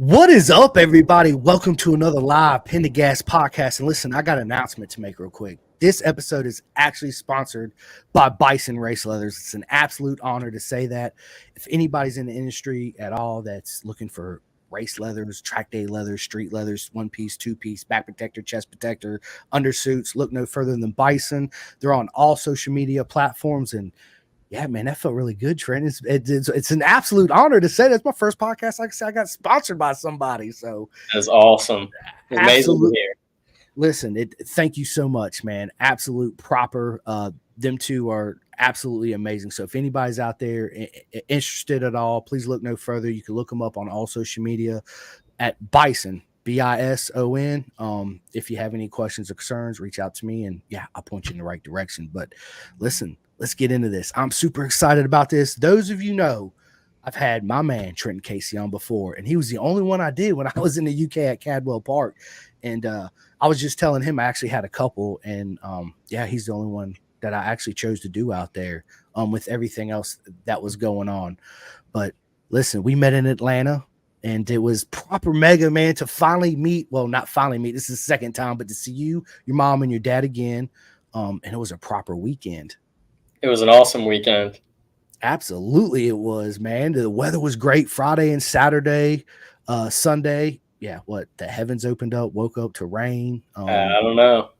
What is up, everybody? Welcome to another live Pin to Gas podcast. And listen, I got an announcement to make real quick. This episode is actually sponsored by Bison Race Leathers. It's an absolute honor to say that. If anybody's in the industry at all that's looking for race leathers, track day leathers, street leathers, one piece, two piece, back protector, chest protector, undersuits, look no further than Bison. They're on all social media platforms, and yeah, man, that felt really good, Trent. It's an absolute honor to say that's my first podcast. Like I said, I got sponsored by somebody. So that's awesome. It's amazing to hear. Listen, thank you so much, man. Absolute proper. Them two are absolutely amazing. So if anybody's out there interested at all, please look no further. You can look them up on all social media at Bison. Bison. If you have any questions or concerns, reach out to me, and yeah, I'll point you in the right direction. But listen, let's get into this. I'm super excited about this. Those of you know, I've had my man Trenton Keesee on before, and he was the only one I did when I was in the UK at Cadwell Park. And I was just telling him I actually had a couple, and yeah, he's the only one that I actually chose to do out there with everything else that was going on. But listen, we met in Atlanta. And it was proper mega, man, to finally meet. Well, not finally meet. This is the second time, but to see you, your mom, and your dad again. And it was a proper weekend. It was an awesome weekend. Absolutely, it was, man. The weather was great Friday and Saturday. Sunday, yeah, the heavens opened up, woke up to rain. I don't know.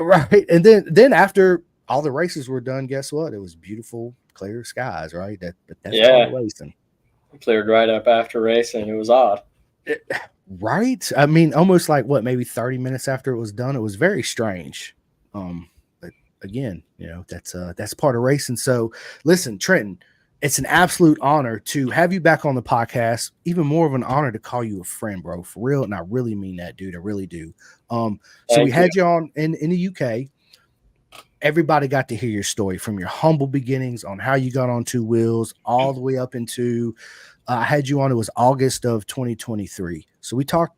Right. And then after all the races were done, guess what? It was beautiful, clear skies, right? That's racing. Cleared right up after racing. It was odd. Right? I mean, almost like maybe 30 minutes after it was done. It was very strange. But again, that's part of racing. So listen, Trenton, it's an absolute honor to have you back on the podcast. Even more of an honor to call you a friend, bro. For real. And I really mean that, dude. I really do. So we had you on in the UK. Everybody got to hear your story from your humble beginnings on how you got on two wheels all the way up into I had you on. It was August of 2023. So we talked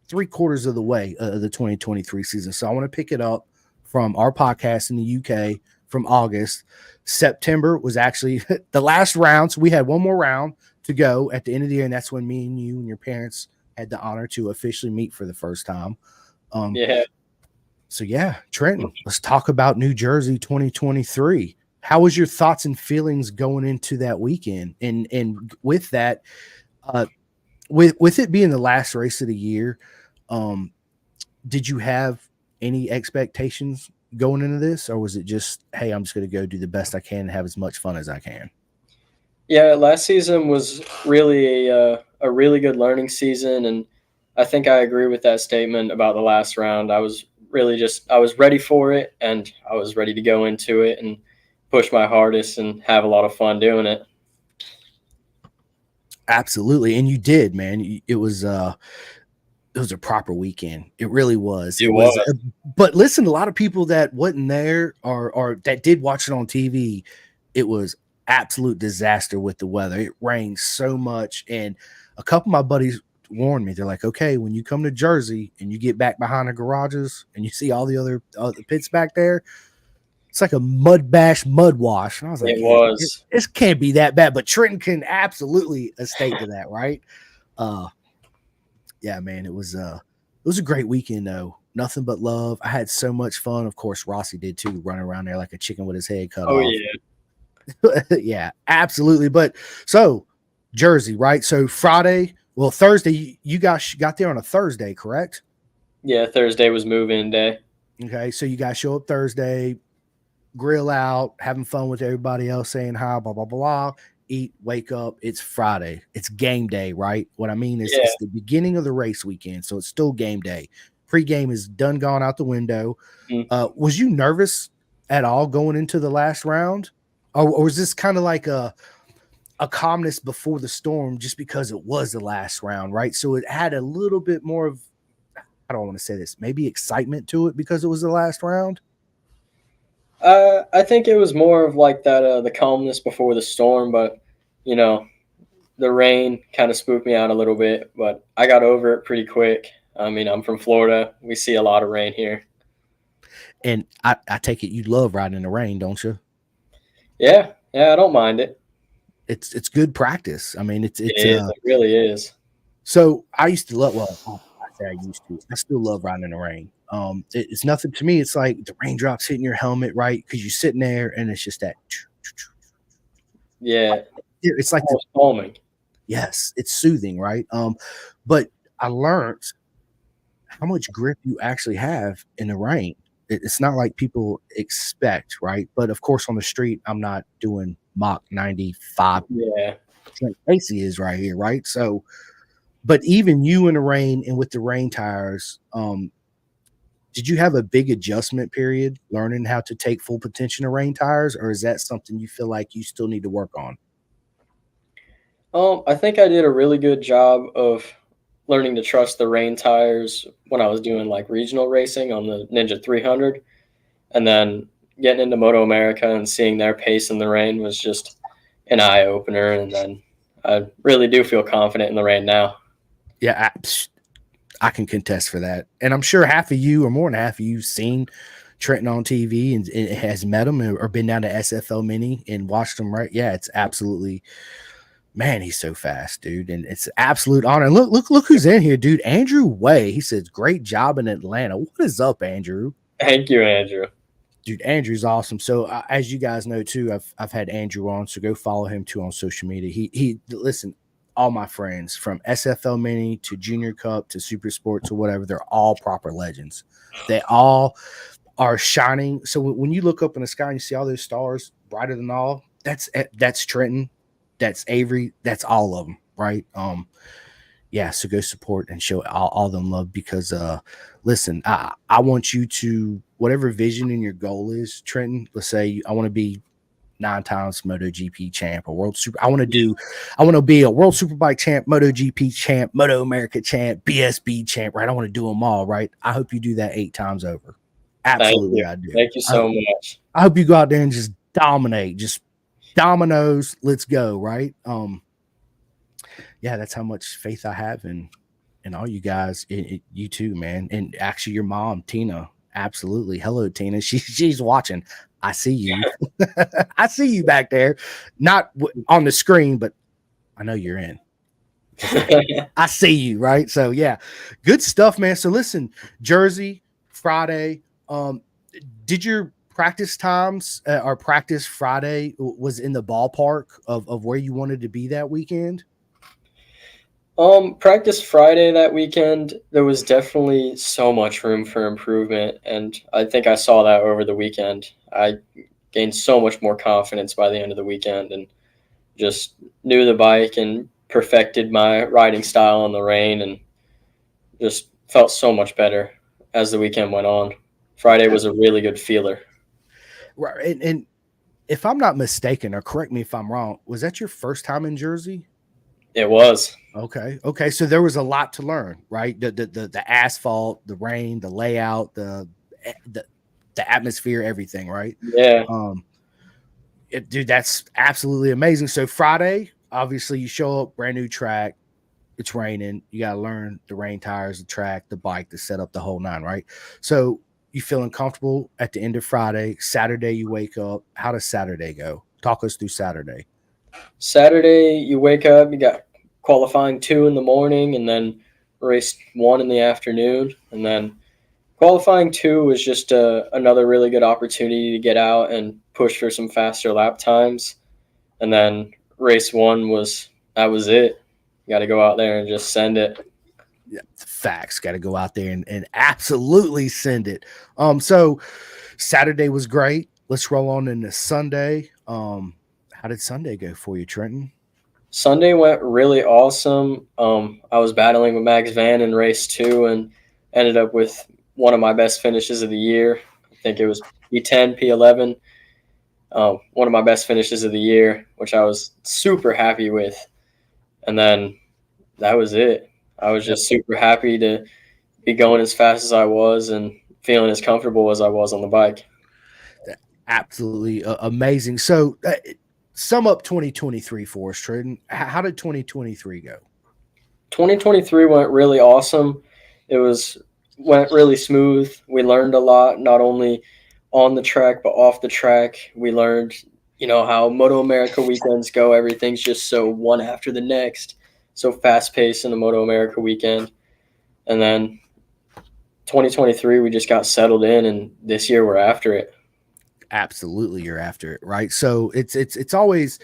3/4 of the way of the 2023 season. So I want to pick it up from our podcast in the UK from August. September was actually the last round. So we had one more round to go at the end of the year. And that's when me and you and your parents had the honor to officially meet for the first time. Yeah. So yeah, Trenton, let's talk about New Jersey 2023. How was your thoughts and feelings going into that weekend? And with that, with it being the last race of the year, did you have any expectations going into this, or was it just, hey, I'm just going to go do the best I can and have as much fun as I can? Yeah, last season was really a really good learning season, and I think I agree with that statement about the last round. I was ready for it, and I was ready to go into it and push my hardest and have a lot of fun doing it. Absolutely. And you did, man. It was a proper weekend. It really was. It was. But listen, a lot of people that wasn't there or that did watch it on TV, it was absolute disaster with the weather. It rained so much. And a couple of my buddies warned me. They're like, okay, when you come to Jersey and you get back behind the garages and you see all the other pits back there, it's like a mud wash. And I was like, it was. This can't be that bad. But Trenton can absolutely estate to that, right? Yeah, man, it was a great weekend though. Nothing but love. I had so much fun. Of course, Rossi did too, running around there like a chicken with his head cut off. Yeah. Yeah, absolutely. But so Jersey, right? So Thursday, you guys got there on a Thursday, correct? Yeah, Thursday was move-in day. Okay, so you guys show up Thursday, grill out, having fun with everybody else, saying hi, blah, blah, blah, eat, wake up. It's Friday. It's game day, right? What I mean is It's the beginning of the race weekend, so it's still game day. Pre-game is done, gone out the window. Mm-hmm. Was you nervous at all going into the last round? Or was this kind of like a calmness before the storm just because it was the last round, right? So it had a little bit more of, I don't want to say this, maybe excitement to it because it was the last round? I think it was more of like that, the calmness before the storm, but, the rain kind of spooked me out a little bit, but I got over it pretty quick. I mean, I'm from Florida. We see a lot of rain here. And I take it you love riding in the rain, don't you? Yeah, I don't mind it. It's good practice. I mean, it really is. So I used to love. Well, I say I used to. I still love riding in the rain. It's nothing to me. It's like the raindrops hitting your helmet, right? Because you're sitting there and it's just that. Yeah, It's like the almost calming. yes, it's soothing, right? But I learned how much grip you actually have in the rain. It's not like people expect, right? But of course, on the street, I'm not doing Mach 95. Yeah. Trent Casey is right here, right? So, but even you in the rain and with the rain tires, did you have a big adjustment period learning how to take full potential of rain tires, or is that something you feel like you still need to work on? I think I did a really good job of learning to trust the rain tires when I was doing like regional racing on the Ninja 300, and then getting into Moto America and seeing their pace in the rain was just an eye opener. And then I really do feel confident in the rain now. Yeah, I can contest for that. And I'm sure half of you or more than half of you seen Trenton on TV and has met him or been down to SFL Mini and watched him, right? Yeah, it's absolutely man, he's so fast, dude. And it's absolute honor. And look who's in here, dude. Andrew Way. He says, great job in Atlanta. What is up, Andrew? Thank you, Andrew. Dude, Andrew's awesome. So as you guys know too, I've had Andrew on, so go follow him too on social media. He listen, all my friends from SFL Mini to Junior Cup to Super Sport to whatever, they're all proper legends. They all are shining. So when you look up in the sky and you see all those stars brighter than all, that's Trenton, that's Avery, that's all of them, right? Yeah, so go support and show all them love because listen, I want you to whatever vision and your goal is, Trenton. Let's say I want to be 9 times MotoGP champ or world super. I want to be a world superbike champ, MotoGP champ, Moto America champ, BSB champ, right? I want to do them all, right? I hope you do that 8 times over. Thank Absolutely, you. I do. Thank you so much. I hope you go out there and just dominate, just dominoes. Let's go, right? Yeah, that's how much faith I have in all you guys, you too, man, and actually your mom, Tina. Absolutely, hello, Tina. She's watching. I see you. I see you back there, not on the screen, but I know you're in. I see you, right? So yeah, good stuff, man. So listen, Jersey Friday. Did your practice times or practice Friday was in the ballpark of where you wanted to be that weekend? Practice Friday that weekend, there was definitely so much room for improvement, and I think I saw that over the weekend. I gained so much more confidence by the end of the weekend and just knew the bike and perfected my riding style in the rain and just felt so much better as the weekend went on. Friday was a really good feeler. Right, and if I'm not mistaken, or correct me if I'm wrong, was that your first time in Jersey? It was. Okay. Okay. So there was a lot to learn, right? The asphalt, the rain, the layout, the the atmosphere, everything, right? Yeah. Um, dude, that's absolutely amazing. So Friday, obviously, you show up, brand new track. It's raining. You got to learn the rain tires, the track, the bike, the setup, the whole nine, right? So you feeling comfortable at the end of Friday. Saturday, you wake up. How does Saturday go? Talk us through Saturday. Saturday, you wake up, you got qualifying 2 in the morning, and then race 1 in the afternoon. And then qualifying 2 was just another really good opportunity to get out and push for some faster lap times. And then race 1 that was it. You got to go out there and just send it. Yeah, facts. Got to go out there and absolutely send it. So Saturday was great. Let's roll on into Sunday. How did Sunday go for you, Trenton? Sunday went really awesome. I was battling with Max Van in race 2 and ended up with one of my best finishes of the year. I think it was P10, P11. One of my best finishes of the year, which I was super happy with. And then that was it. I was Yep. just super happy to be going as fast as I was and feeling as comfortable as I was on the bike. Absolutely amazing. So sum up 2023 for us, Trenton. How did 2023 go? 2023 went really awesome. It went really smooth. We learned a lot, not only on the track but off the track. We learned, how Moto America weekends go. Everything's just so one after the next. so fast paced in the Moto America weekend. And then 2023, we just got settled in, and this year we're after it. Absolutely, you're after it, right? So it's always,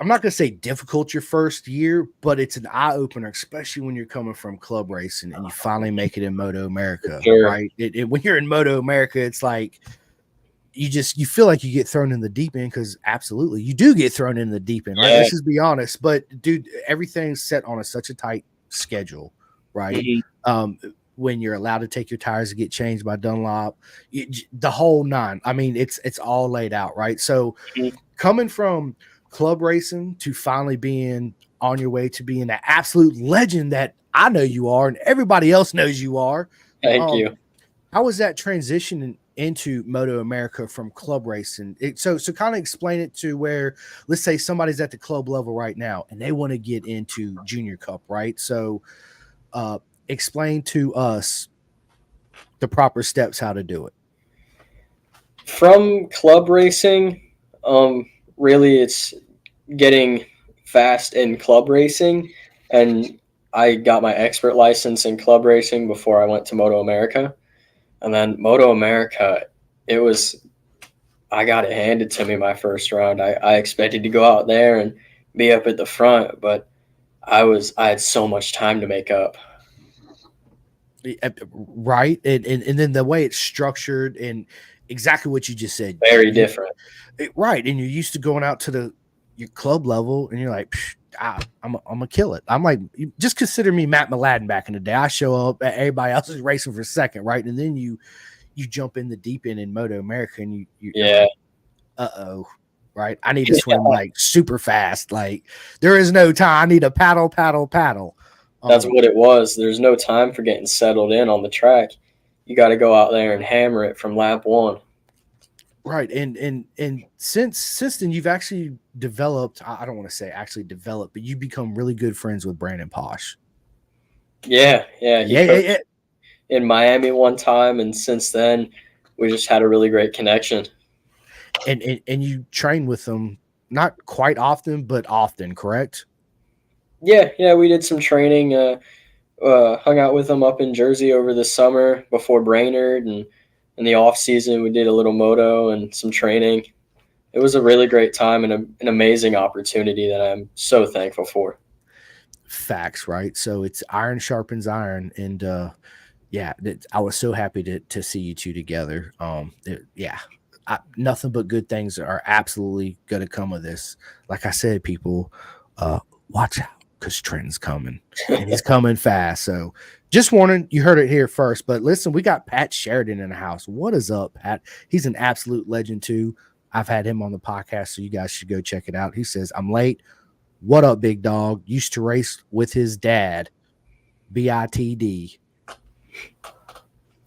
I'm not going to say difficult your first year, but it's an eye opener, especially when you're coming from club racing and you finally make it in Moto America, Sure. right? When you're in Moto America, it's like you feel like you get thrown in the deep end, because absolutely you do get thrown in the deep end, right? Yeah. Let's just be honest. But dude, everything's set on such a tight schedule, right? When you're allowed to take your tires to get changed by Dunlop, the whole nine. I mean, it's all laid out, right? So coming from club racing to finally being on your way to being an absolute legend that I know you are and everybody else knows you are. Thank you. How was that transition into Moto America from club racing? So kind of explain it to where, let's say somebody's at the club level right now and they want to get into Junior Cup, right? So explain to us the proper steps how to do it. From club racing, really it's getting fast in club racing, and I got my expert license in club racing before I went to Moto America. And then Moto America, I got it handed to me my first round. I expected to go out there and be up at the front, but I had so much time to make up. Right. And then the way it's structured and exactly what you just said. Very different. Right. And you're used to going out to your club level and you're like, I'm gonna kill it. I'm like, just consider me Matt Mladen back in the day. I show up, everybody else is racing for second, right? And then you jump in the deep end in Moto America and you're like, right? I need to swim like super fast. Like there is no time. I need to paddle. That's what it was. There's no time for getting settled in on the track. You got to go out there and hammer it from lap one. Right. And since then you've actually developed, I don't want to say actually developed, but you become really good friends with Brandon Posh. Yeah. In Miami one time, and since then we just had a really great connection. And you train with them not quite often, but often, correct? Yeah, we did some training, hung out with them up in Jersey over the summer before Brainerd, and in the off season we did a little moto and some training. It was a really great time and an amazing opportunity that I'm so thankful for. Facts, right? So it's iron sharpens iron, and I was so happy to see you two together. Nothing but good things are absolutely going to come of this. Like I said, people, watch out, because Trenton's coming and he's coming fast. So just warning, you heard it here first. But listen, we got Pat Sheridan in the house. What is up, Pat? He's an absolute legend too. I've had him on the podcast, so you guys should go check it out. He says, I'm late. What up, big dog? Used to race with his dad, BITD.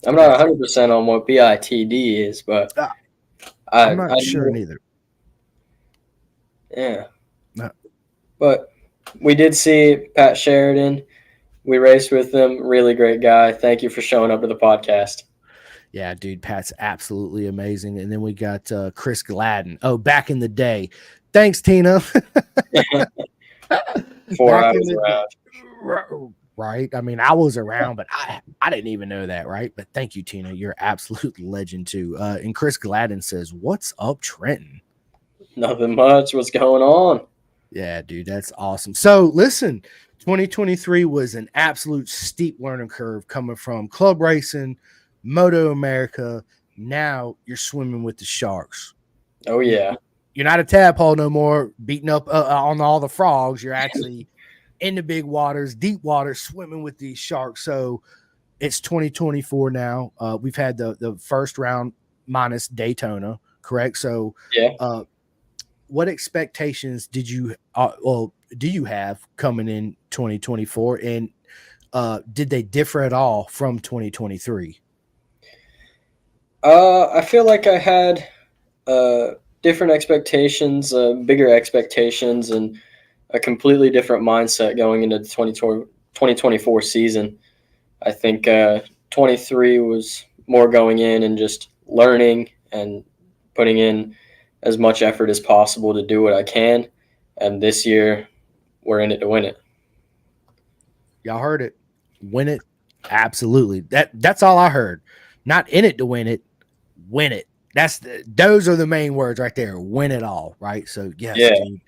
I'm not 100% on what BITD is, but I'm not sure neither. Yeah. No. But we did see Pat Sheridan. We raced with him. Really great guy. Thank you for showing up to the podcast. Yeah, dude, Pat's absolutely amazing. And then we got Chris Gladden. Oh, back in the day. Thanks, Tina. Before I was around. Right. I mean, I was around, but I didn't even know that, right? But thank you, Tina. You're an absolute legend too. And Chris Gladden says, what's up, Trenton? Nothing much. What's going on? Yeah, dude, that's awesome. So listen, 2023 was an absolute steep learning curve coming from club racing, Moto America. Now you're swimming with the sharks. Oh, yeah. You're not a tadpole no more, beating up on all the frogs. You're actually in the big waters, deep waters, swimming with these sharks. So it's 2024 now. We've had the first round minus Daytona, correct? So yeah. What expectations do you have coming in 2024, and did they differ at all from 2023? I feel like I had different expectations, bigger expectations, and a completely different mindset going into the 2024 season. I think 23 was more going in and just learning and putting in as much effort as possible to do what I can. And this year, we're in it to win it. Y'all heard it. Win it. Absolutely. That's all I heard. Not in it to win it. Win it. Those are the main words right there. Win it all. Right. So yes, Yeah. dude.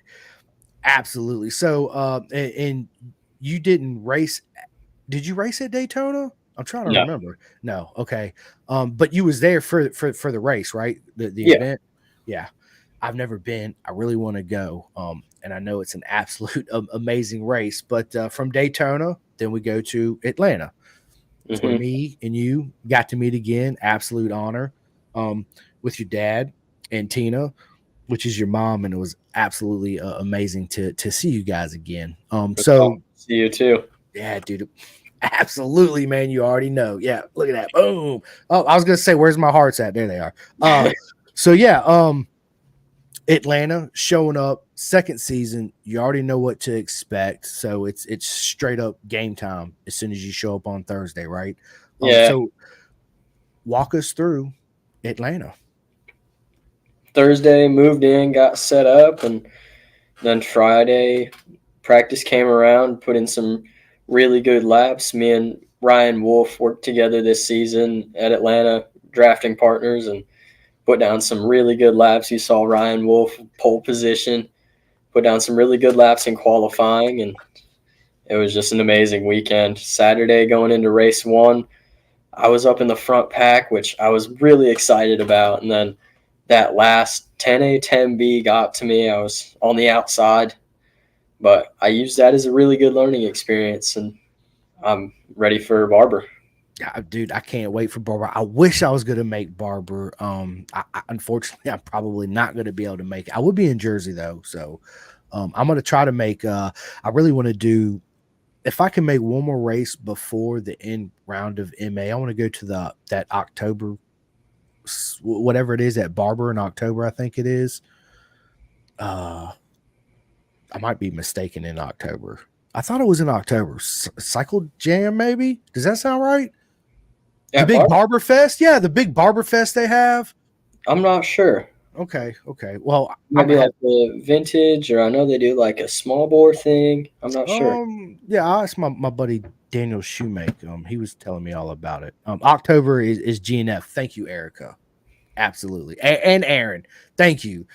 Absolutely. So and you didn't race. Did you race at Daytona? I'm trying to No. remember. No. Okay. But you was there for the race, right? The Yeah. event. Yeah. I've never been. I really want to go. And I know it's an absolute amazing race. But from Daytona, then we go to Atlanta. It's where Hmm. me and you got to meet again. Absolute honor. With your dad and Tina, which is your mom, and it was absolutely amazing to see you guys again. So See you too. yeah, dude, absolutely, man. You already know. Yeah, look at that. Boom. Oh, I was gonna say, where's my hearts at? There they are. So yeah, Atlanta showing up second season. You already know what to expect. So it's straight up game time as soon as you show up on Thursday, right? Yeah. So walk us through Atlanta. Thursday moved in, got set up, and then Friday practice came around, put in some really good laps. Me and Ryan Wolf worked together this season at Atlanta, drafting partners, and put down some really good laps. You saw Ryan Wolf pole position, put down some really good laps in qualifying, and it was just an amazing weekend. Saturday going into race one, I was up in the front pack, which I was really excited about. And then that last 10A, 10B got to me. I was on the outside, but I used that as a really good learning experience, and I'm ready for Barber. Dude, I can't wait for Barber. I wish I was going to make Barber. Unfortunately, I'm probably not going to be able to make it. I would be in Jersey though, so I'm going to try to make. I really want to do. If I can make one more race before the end round of MA, I want to go to that October, whatever it is at Barber in October. I think it is. I might be mistaken in October. I thought it was in October. Cycle Jam, maybe. Does that sound right? The Yeah, big Barber. Barber Fest? Yeah, the big Barber Fest they have. I'm not sure. Okay, okay. Well, Might I'm be gonna have like the vintage, or I know they do like a small bore thing. I'm not sure. yeah, I asked my buddy Daniel Shoemake. He was telling me all about it. October is GNF. Thank you, Erica. Absolutely. And Aaron. Thank you.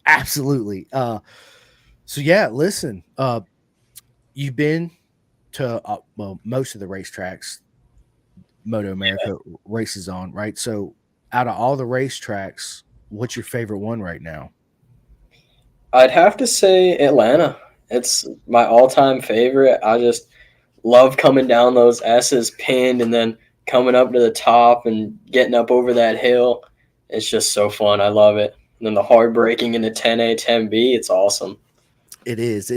Absolutely. So yeah, listen, you've been to well, most of the racetracks Moto America races on, right? So out of all the racetracks, what's your favorite one right now? I'd have to say Atlanta. It's my all-time favorite. I just love coming down those S's pinned and then coming up to the top and getting up over that hill. It's just so fun. I love it. And then the hard braking into 10A, 10B, it's awesome. It is.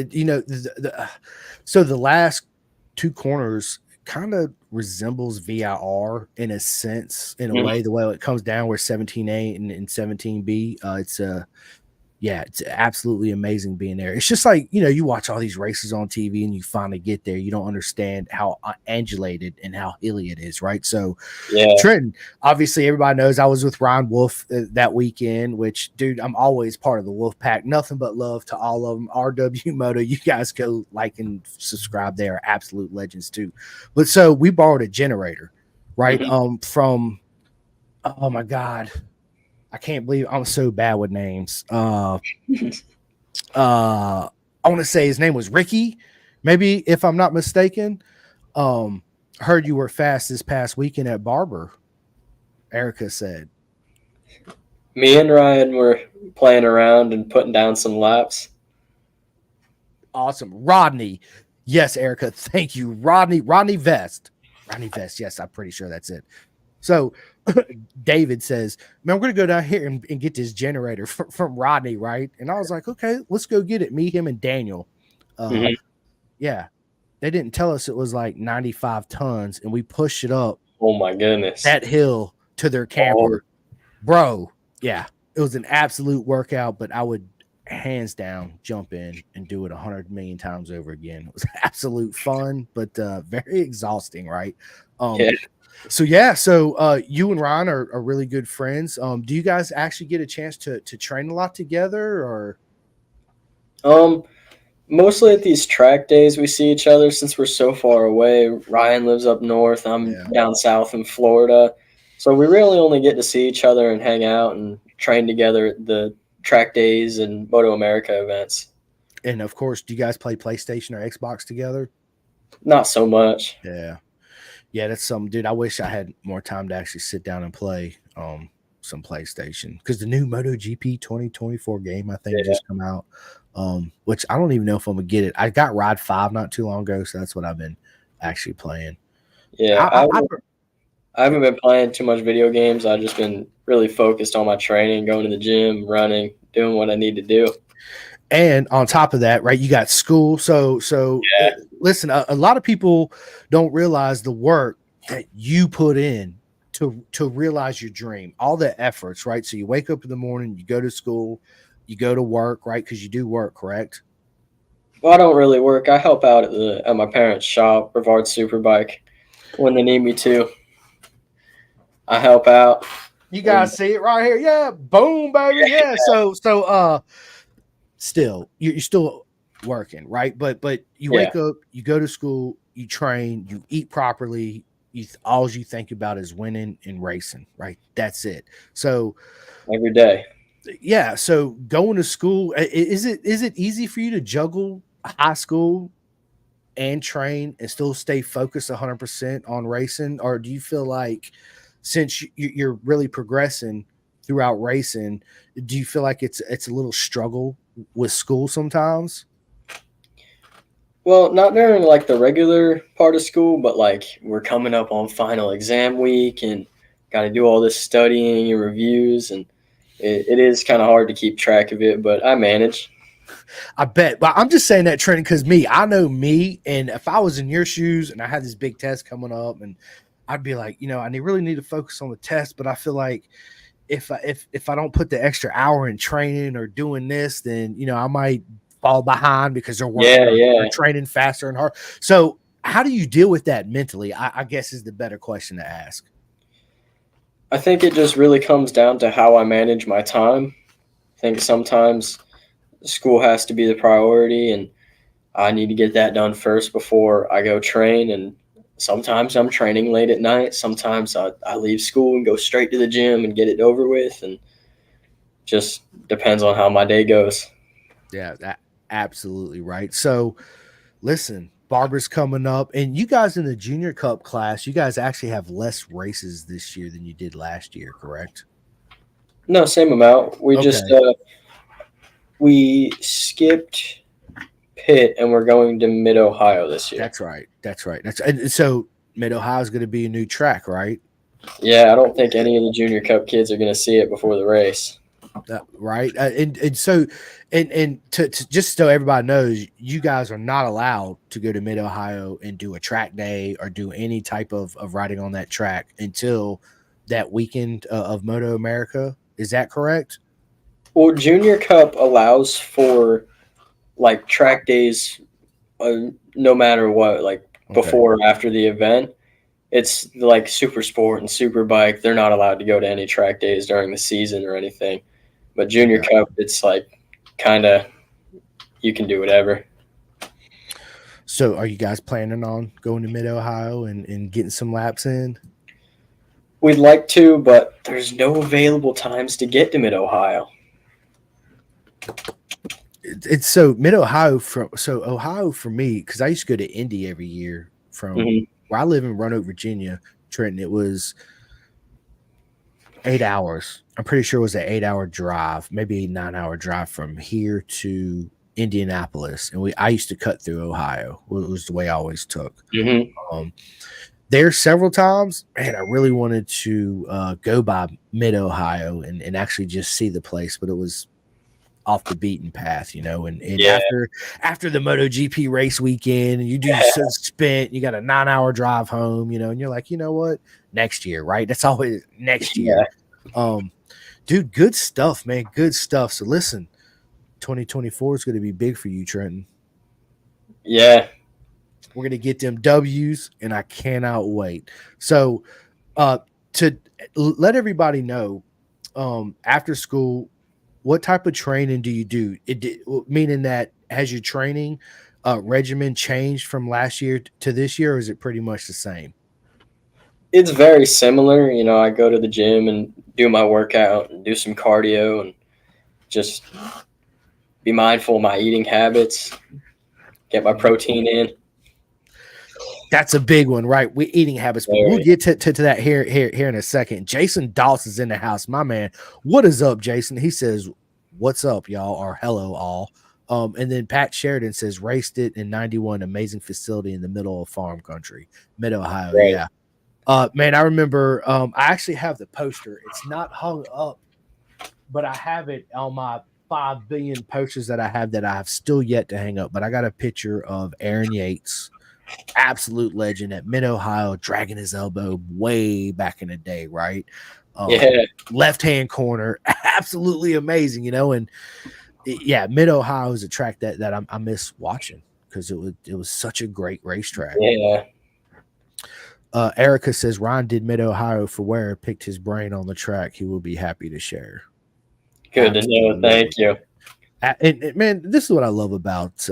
So the last two corners kind of resembles VIR in a sense, in a Mhm. way, the way it comes down where 17A and 17B. Yeah, it's absolutely amazing being there. It's just like, you watch all these races on TV and you finally get there. You don't understand how undulated and how hilly it is, right? So, Yeah. Trenton, obviously, everybody knows I was with Ryan Wolf that weekend, which, dude, I'm always part of the Wolf Pack. Nothing but love to all of them. RW Moto, you guys go like and subscribe. They are absolute legends, too. But so we borrowed a generator, right? Mhm. From, oh my God. I can't believe I'm so bad with names. I want to say his name was Ricky, maybe if I'm not mistaken. Um, Heard you were fast this past weekend at Barber. Erica said, Me and Ryan were playing around and putting down some laps. "Awesome, Rodney." Yes, Erica, thank you, Rodney. Rodney Vest. Rodney Vest. Yes, I'm pretty sure that's it. So David says, "Man, we're gonna go down here and get this generator from Rodney, right?" And I was like, "Okay, let's go get it." Me, him, and Daniel. Uh, Mhm. yeah, they didn't tell us it was like 95 tons, and we pushed it up Oh my goodness. that hill to their Oh, camper, bro. Yeah, it was an absolute workout, but I would hands down jump in and do it 100 million times over again. It was absolute fun, but very exhausting, right? Um, yeah. so yeah, so you and Ryan are really good friends. Do you guys actually get a chance to train a lot together, or Um, Mostly at these track days we see each other since we're so far away. Ryan lives up north, I'm Yeah. down south in Florida. So we really only get to see each other and hang out and train together at the track days and Moto America events. And of course, do you guys play PlayStation or Xbox together? Not so much. Yeah. Yeah, that's some dude. I wish I had more time to actually sit down and play some PlayStation because the new MotoGP 2024 game I think Yeah. just come out. Which I don't even know if I'm gonna get it. I got Ride 5 not too long ago, so that's what I've been actually playing. Yeah. I I haven't been playing too much video games. I've just been really focused on my training, going to the gym, running, doing what I need to do. And on top of that, right, you got school. Yeah. Listen, a lot of people don't realize the work that you put in to realize your dream, all the efforts, right? So you wake up in the morning, you go to school, you go to work, right? Because you do work, correct? Well, I don't really work. I help out at my parents' shop, Brevard Superbike, when they need me to. I help out. You And guys see it right here. Yeah, boom, baby. Yeah. Still, you're still working, right? But you yeah, wake up, you go to school, you train, you eat properly. All you think about is winning and racing, right? That's it. So every day. yeah, so going to school, is it easy for you to juggle high school and train and still stay focused 100% on racing, or do you feel like since you're really progressing throughout racing, do you feel like it's a little struggle with school sometimes? Well, not during like the regular part of school, but like we're coming up on final exam week and got to do all this studying and reviews, and it is kind of hard to keep track of it, but I manage. I bet. But I'm just saying that, Trent, because I know me, and if I was in your shoes and I had this big test coming up, and I'd be like, really need to focus on the test, but I feel like if I don't put the extra hour in training or doing this, then I might fall behind because they're working Yeah, or yeah. they're training faster and hard. So how do you deal with that mentally? I guess is the better question to ask. I think it just really comes down to how I manage my time. I think sometimes school has to be the priority, and I need to get that done first before I go train. And sometimes I'm training late at night. Sometimes I leave school and go straight to the gym and get it over with. And just depends on how my day goes. Yeah, that absolutely right. So listen, Barbara's coming up, and you guys in the junior cup class, you guys actually have less races this year than you did last year, correct? No, same amount. We just Okay. we skipped Pitt and we're going to Mid Ohio this year. That's right. That's right. And so Mid Ohio is going to be a new track, right? Yeah, I don't think any of the junior cup kids are going to see it before the race. Right. And so and to just so everybody knows, you guys are not allowed to go to Mid Ohio and do a track day or do any type of riding on that track until that weekend of Moto America. Is that correct? Well, junior cup allows for like track days, no matter what, like Okay. before or after the event. It's like super sport and super bike. They're not allowed to go to any track days during the season or anything. But junior Okay. cup, it's like kind of you can do whatever. So are you guys planning on going to Mid Ohio and getting some laps in? We'd like to, but there's no available times to get to Mid Ohio. It's so Mid Ohio so Ohio for me, because I used to go to Indy every year from Hmm. where I live in Roanoke, Virginia, Trenton. It was 8 hours. I'm pretty sure it was an 8 hour drive, maybe a 9 hour drive from here to Indianapolis. And I used to cut through Ohio. It was the way I always took. Hmm. Um, there several times, man, I really wanted to go by Mid Ohio and actually just see the place, but it was off the beaten path, and Yeah, after the MotoGP race weekend, and you're so spent, you got a 9 hour drive home, and you're like, you know what, next year, right? That's always next yeah, year. Um, dude, good stuff, man, good stuff. So listen, 2024 is going to be big for you, Trenton. yeah. We're going to get them W's, and I cannot wait. So, uh, to let everybody know, after school, what type of training do you do? Meaning that has your training regimen changed from last year to this year, or is it pretty much the same? It's very similar. You know, I go to the gym and do my workout and do some cardio and just be mindful of my eating habits, get my protein in. That's a big one, right? We eating habits, but we'll Very. get to that here in a second. Jason Dawson's in the house, my man. What is up, Jason? He says, "What's up, y'all?" or "Hello, all." And then Pat Sheridan says, "Raced it in '91, amazing facility in the middle of farm country, mid Ohio." Right. Yeah, man, I remember. I actually have the poster. It's not hung up, but I have it on my 5 billion posters that I have still yet to hang up. But I got a picture of Aaron Yates, absolute legend at Mid Ohio, dragging his elbow way back in the day, right? Yeah. Left hand corner, absolutely amazing, you know. And yeah, Mid Ohio is a track that I miss watching because it was such a great racetrack. Yeah. Erica says Ron did Mid Ohio for Ware, picked his brain on the track. He will be happy to share. Good to know. Thank you. And man, this is what I love about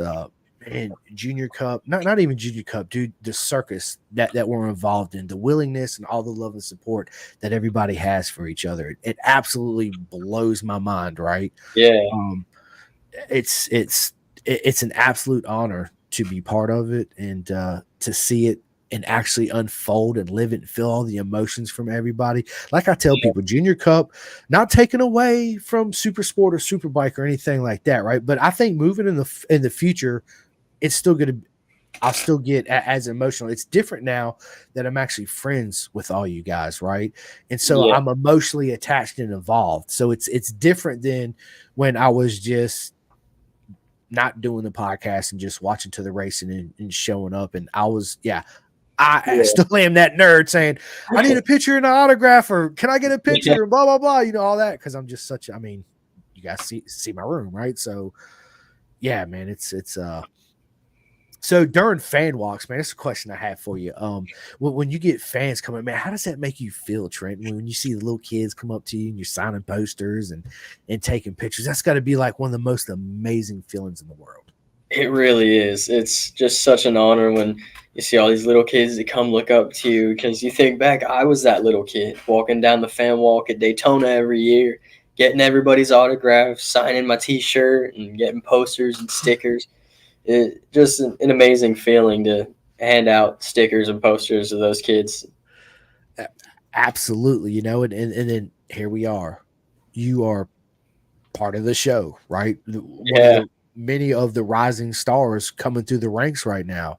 and Junior Cup, not even Junior Cup, dude, the circus that we're involved in, the willingness and all the love and support that everybody has for each other. It absolutely blows my mind, right? Yeah. It's an absolute honor to be part of it and to see it and actually unfold and live it and feel all the emotions from everybody. Like I tell people, Junior Cup, not taken away from Super Sport or Super Bike or anything like that, right? But I think moving in the future, it's still going to, I'll still get as emotional. It's different now that I'm actually friends with all you guys, right? And so Yeah. I'm emotionally attached and involved. So it's different than when I was just not doing the podcast and just watching to the racing and showing up. And I was, I still am that nerd saying, I need a picture and an autograph, or can I get a picture? And blah, blah, blah, you know, all that. Cause I'm just such, I mean, you guys see my room, right? So yeah, man, it's so during fan walks, man, it's a question I have for you. When you get fans coming, man, how does that make you feel, Trent? When you see the little kids come up to you and you're signing posters and taking pictures, that's got to be like one of the most amazing feelings in the world. It really is. It's just such an honor when you see all these little kids that come look up to you because you think back, I was that little kid walking down the fan walk at Daytona every year, getting everybody's autographs, signing my T-shirt, and getting posters and stickers. It just an amazing feeling to hand out stickers and posters to those kids. Absolutely, you know, and then here we are. You are part of the show, right? One of Yeah, the many of the rising stars coming through the ranks right now.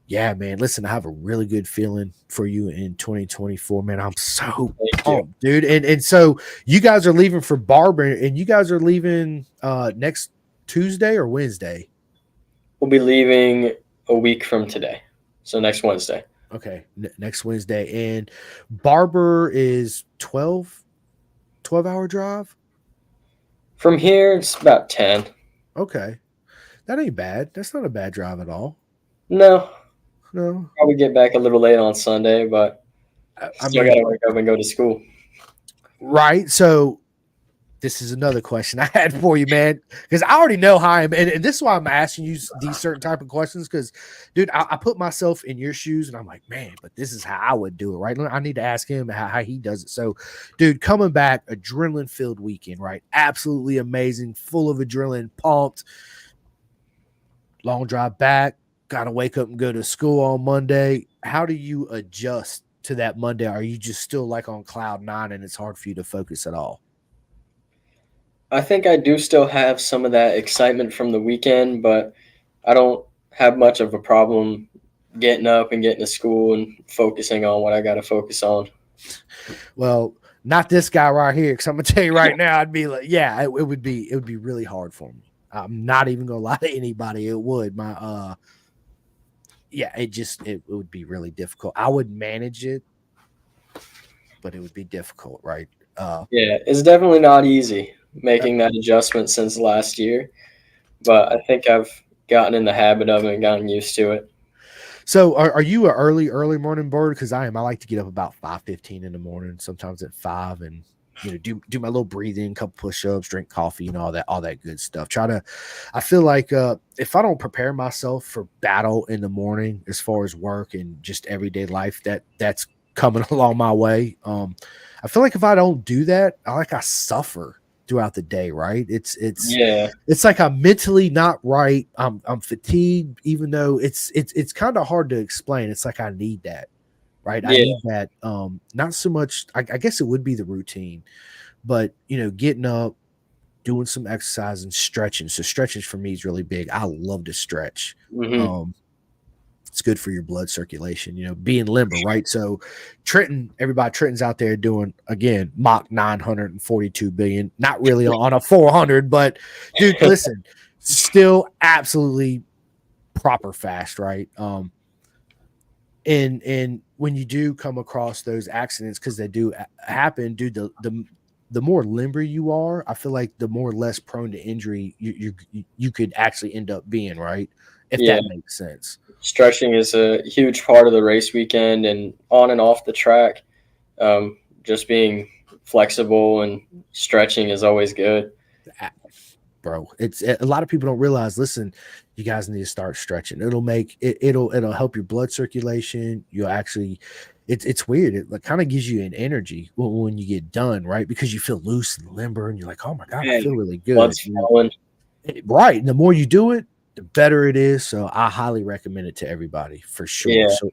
Yeah, man. Listen, I have a really good feeling for you in 2024, man. I'm so thank you. pumped, dude. And so you guys are leaving for Barber, and you guys are leaving next Tuesday or Wednesday. We'll be leaving a week from today, so next Wednesday. Okay, next Wednesday. And Barber is 12-hour drive. From here, it's about 10. Okay, that ain't bad. That's not a bad drive at all. No, No, probably get back a little late on Sunday, but I still got mean, to wake up and go to school. right. So this is another question I had for you, man, because I already know how I am, and this is why I'm asking you these certain type of questions. Because, dude, I put myself in your shoes, and I'm like, man, but this is how I would do it, right? I need to ask him how he does it. So, dude, coming back, adrenaline-filled weekend, right? Absolutely amazing, full of adrenaline, pumped. Long drive back, got to wake up and go to school on Monday. How do you adjust to that Monday? Are you just still like on cloud nine, and it's hard for you to focus at all? I think I do still have some of that excitement from the weekend, but I don't have much of a problem getting up and getting to school and focusing on what I got to focus on. Well, not this guy right here, because I'm gonna tell you right now, I'd be like, yeah, it would be really hard for me. I'm not even gonna lie to anybody. It would. Yeah, it would be really difficult. I would manage it, but it would be difficult, right? Yeah, it's definitely not easy making that adjustment since last year, but I think I've gotten in the habit of it and gotten used to it. So are you an early morning bird? Because I am. I like to get up about 5:15 in the morning, sometimes at 5, and do my little breathing, couple push-ups, drink coffee, all that good stuff. I feel like if I don't prepare myself for battle in the morning as far as work and just everyday life, that's coming along my way. I feel like if I don't do that, I suffer throughout the day, right? Yeah, It's like I'm mentally not right. I'm fatigued, even though it's kind of hard to explain. It's like I need that, right? I yeah. need that. Not so much. I guess it would be the routine, but getting up, doing some exercise and stretching. So stretching for me is really big. I love to stretch. Hmm. Um, it's good for your blood circulation, being limber, right? So Trenton's out there doing again Mach 942 billion, not really on a 400, but dude, listen, still absolutely proper fast, right? And when you do come across those accidents, because they do happen, dude, the more limber you are, I feel like the more less prone to injury you could actually end up being, right? If Yeah, that makes sense. stretching is a huge part of the race weekend and on and off the track. Just being flexible and stretching is always good. Bro, it's a lot of people don't realize. Listen, you guys need to start stretching. It'll make it'll help your blood circulation. You'll actually, it's weird. It like, kind of gives you an energy when you get done, right? Because you feel loose and limber, and you're like, oh my god, I And feel really blood's good. flowing. Right. And the more you do it, the better it is. So I highly recommend it to everybody for sure. Yeah, So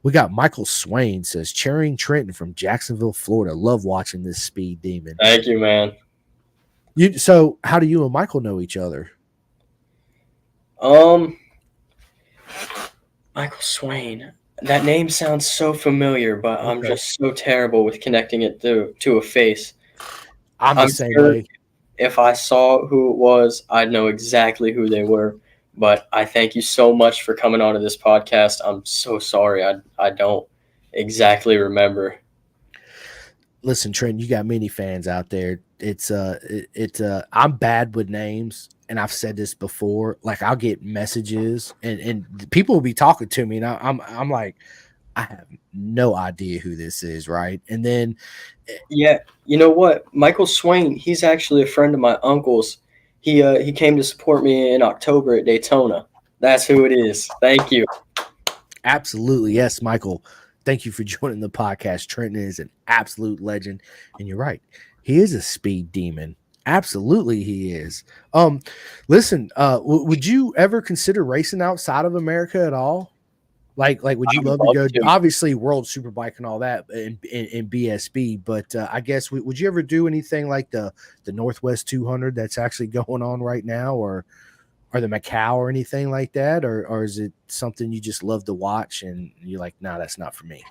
we got Michael Swain says, cheering Trenton from Jacksonville, Florida. Love watching this speed demon. thank you, man. So how do you and Michael know each other? Um, Michael Swain. That name sounds so familiar, but I'm Okay. just so terrible with connecting it to a face. I'm the I'm same sure way. if I saw who it was, I'd know exactly who they were. But I thank you so much for coming on to this podcast. I'm so sorry. I don't exactly remember. Listen, Trent, you got many fans out there. I'm bad with names, and I've said this before. Like I'll get messages, and people will be talking to me, and I'm like, I have no idea who this is, right? And then Yeah, you know what? Michael Swain, he's actually a friend of my uncle's. He came to support me in October at Daytona. That's who it is. Thank you. absolutely, yes, Michael. Thank you for joining the podcast. Trenton is an absolute legend, and you're right. He is a speed demon. Absolutely, he is. Listen, would you ever consider racing outside of America at all? Like, would I you would love to love go? to. Obviously, World Superbike and all that, in BSB. But I guess would you ever do anything like the Northwest 200 that's actually going on right now, or the Macau or anything like that, or is it something you just love to watch and you're like, nah, that's not for me?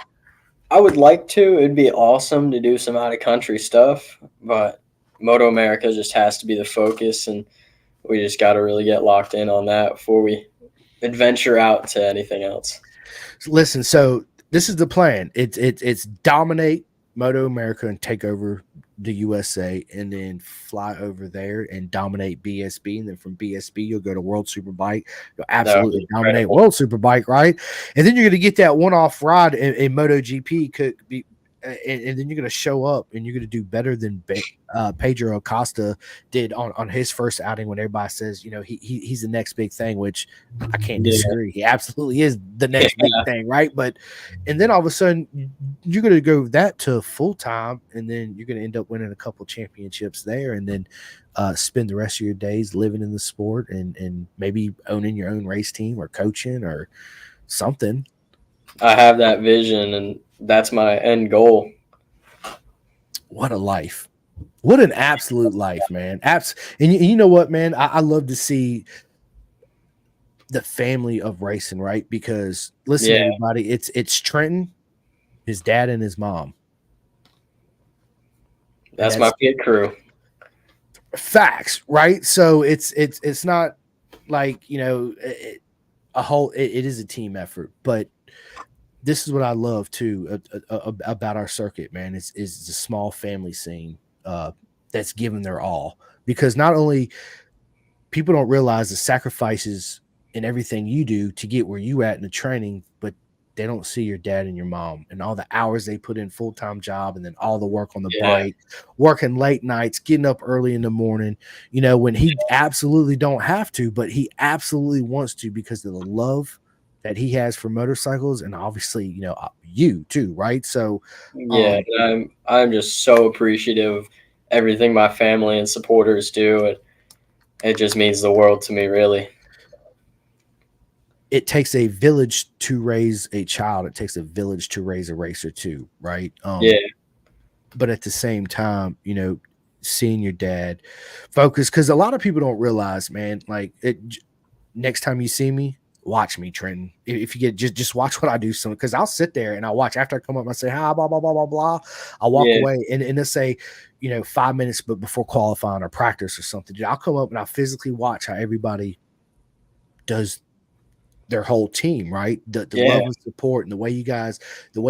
I would like to. It'd be awesome to do some out of country stuff, but Moto America just has to be the focus, and we just got to really get locked in on that before we adventure out to anything else. Listen, so this is the plan. It's dominate Moto America and take over the USA, and then fly over there and dominate BSB, and then from BSB you'll go to World Superbike. You'll That would be absolutely dominate incredible. World Superbike, right? And then you're going to get that one-off ride in MotoGP. Could be. And then you're going to show up and you're going to do better than Pedro Acosta did on his first outing, when everybody says, he's the next big thing, which I can't Yeah. disagree. He absolutely is the next big thing, right? But and then all of a sudden you're going to go that to full time, and then you're going to end up winning a couple championships there, and then spend the rest of your days living in the sport and maybe owning your own race team or coaching or something. I have that vision, and that's my end goal. What a life. What an absolute life, man. And you know what, man? I love to see the family of racing, right? Because listen, Yeah, everybody, it's Trenton, his dad, and his mom. And that's my that's pit crew. facts, right? So it's not like, it is a team effort, but this is what I love too about our circuit, man. Is the small family scene that's given their all, because not only people don't realize the sacrifices and everything you do to get where you at in the training, but they don't see your dad and your mom and all the hours they put in full-time job and then all the work on the Yeah. break, working late nights, getting up early in the morning, when he absolutely don't have to, but he absolutely wants to because of the love that he has for motorcycles and obviously, you too, right? So, Yeah, um, and I'm just so appreciative of everything my family and supporters do. It just means the world to me, really. it takes a village to raise a child. It takes a village to raise a racer too, right? Yeah, But at the same time, seeing your dad focus, because a lot of people don't realize, man, like next time you see me, watch me, Trenton. If you get just watch what I do, some because I'll sit there and I watch after I come up and I say hi, blah blah blah blah blah. I'll walk yeah, away and let's say 5 minutes, but before qualifying or practice or something, dude, I'll come up and I'll physically watch how everybody does their whole team, right? The yeah, love and support and the way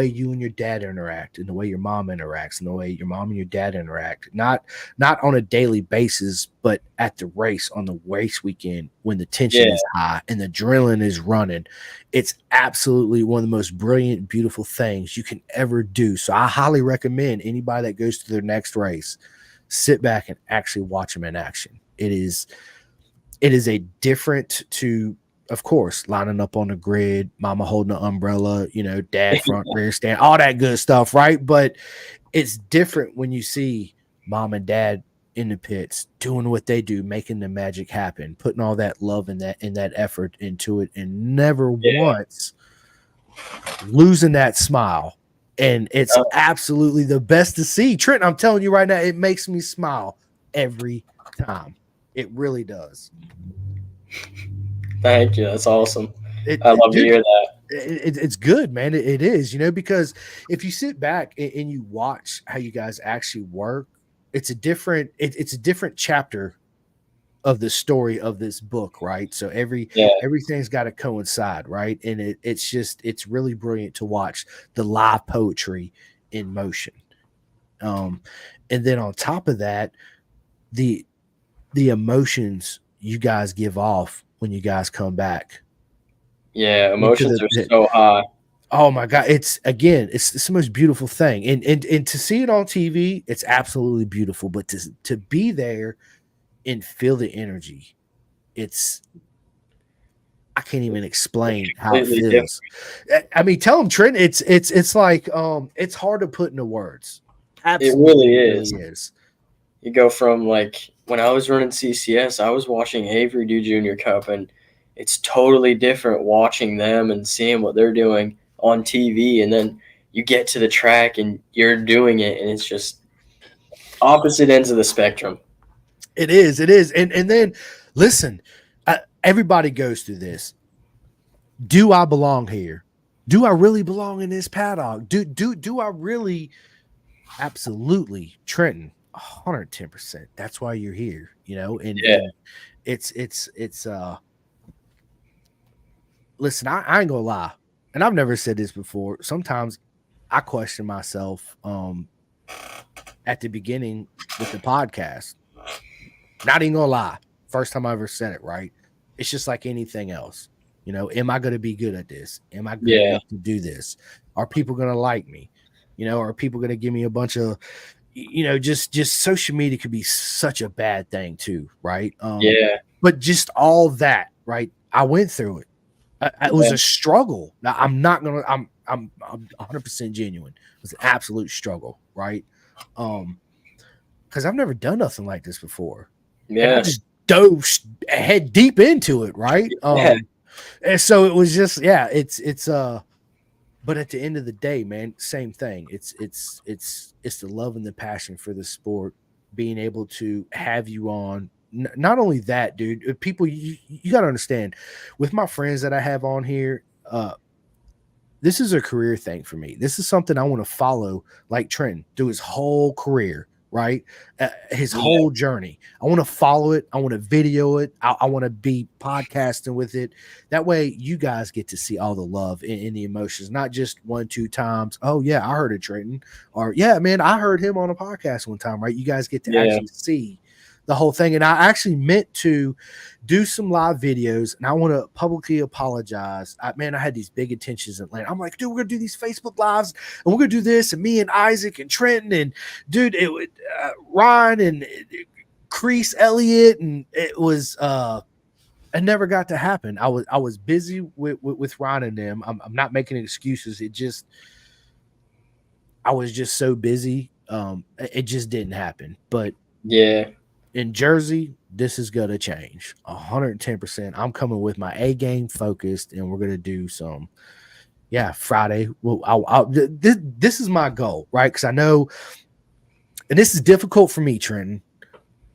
you and your dad interact and the way your mom interacts and the way your mom and your dad interact, not on a daily basis, but at the race on the race weekend when the tension yeah, is high and the adrenaline is running. It's absolutely one of the most brilliant, beautiful things you can ever do. So I highly recommend anybody that goes to their next race, sit back and actually watch them in action. It is a different to, of course, lining up on the grid, mama holding the umbrella, dad front, rear stand, all that good stuff, right? But it's different when you see mom and dad in the pits doing what they do, making the magic happen, putting all that love and that effort into it, and never yeah. once losing that smile. And it's absolutely the best to see. Trent, I'm telling you right now, it makes me smile every time. It really does. Thank you. That's awesome. It, I love to dude, hear that. it's good, man. It is, because if you sit back and you watch how you guys actually work, it's a different chapter of the story of this book, right? So Yeah, everything's got to coincide, right? And it's really brilliant to watch the live poetry in motion. Um, and then on top of that, the the emotions you guys give off when you guys come back yeah. into Emotions are so high. oh my god, it's the most beautiful thing. And to see it on TV, it's absolutely beautiful, but to be there and feel the energy, it's I can't even explain how it Completely different. feels. I mean, tell them, Trent, it's like it's hard to put into words. It Absolutely, really it is. really is. You go from like when I was running CCS, I was watching Avery do Junior Cup, and it's totally different watching them and seeing what they're doing on TV, and then you get to the track and you're doing it, and it's just opposite ends of the spectrum. It is. And then listen, everybody goes through this. Do I belong here? Do I really belong in this paddock? Do I really? Absolutely, Trenton, 110%. That's why you're here, Yeah, and it's listen, I ain't gonna lie, and I've never said this before. Sometimes I question myself at the beginning with the podcast. Not even gonna lie. First time I ever said it, right? It's just like anything else. Am I gonna be good at this? Am I good yeah, enough to do this? Are people gonna like me? Are people gonna give me a bunch of just social media could be such a bad thing too, right? yeah, But just all that, right? I went through it. It was yeah, a struggle. Now I'm not gonna. I'm 100% genuine. It was an absolute struggle, right? Because I've never done nothing like this before, and I yeah, just dove head deep into it, right? yeah, And so it was just, yeah, it's but at the end of the day, man, same thing. It's the love and the passion for the sport, being able to have you on. Not only that, dude, people, you got to understand, with my friends that I have on here, this is a career thing for me. This is something I want to follow, like Trenton, through his whole career, right? His yeah, whole journey. I want to follow it. I want to video it. I want to be podcasting with it. That way, you guys get to see all the love and the emotions, not just one, two times. Oh, yeah, I heard it, Trenton. Or, yeah, man, I heard him on a podcast one time, right? You guys get to yeah. actually see the whole thing. And I actually meant to do some live videos, and I want to publicly apologize. Man, I had these big intentions in Atlanta. I'm like, dude, we're gonna do these Facebook lives, and we're gonna do this, and me and Isaac and Trenton, and dude, it would Ryan and Crease Elliott, and it was it never got to happen. I was busy with Ryan and them. I'm not making excuses. It just I was just so busy. It just didn't happen. But Yeah. in Jersey, this is gonna change 110%. I'm coming with my A game focused, and we're gonna do some. Yeah, Friday. Well, this is my goal, right? Because I know, and this is difficult for me, Trenton.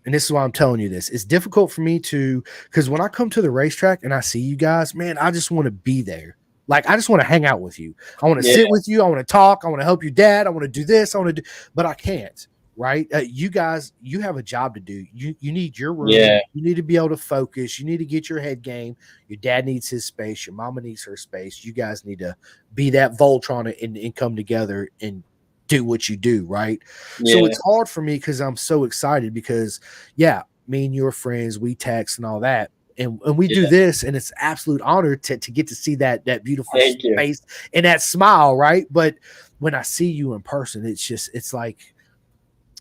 And this is why I'm telling you this. It's difficult for me to, because when I come to the racetrack and I see you guys, man, I just want to be there. Like, I just want to hang out with you. I want to Yeah. sit with you. I want to talk. I want to help your dad. I want to do this. I want to do, but I can't. Right? You guys, you have a job to do. You need your room. Yeah. You need to be able to focus. You need to get your head game. Your dad needs his space. Your mama needs her space. You guys need to be that Voltron and come together and do what you do, right? So Yeah. it's hard for me because I'm so excited because, yeah, me and your friends, we text and all that. And we do Yeah. this, and it's an absolute honor to get to see that beautiful Thank you. face and that smile, right? But when I see you in person, it's like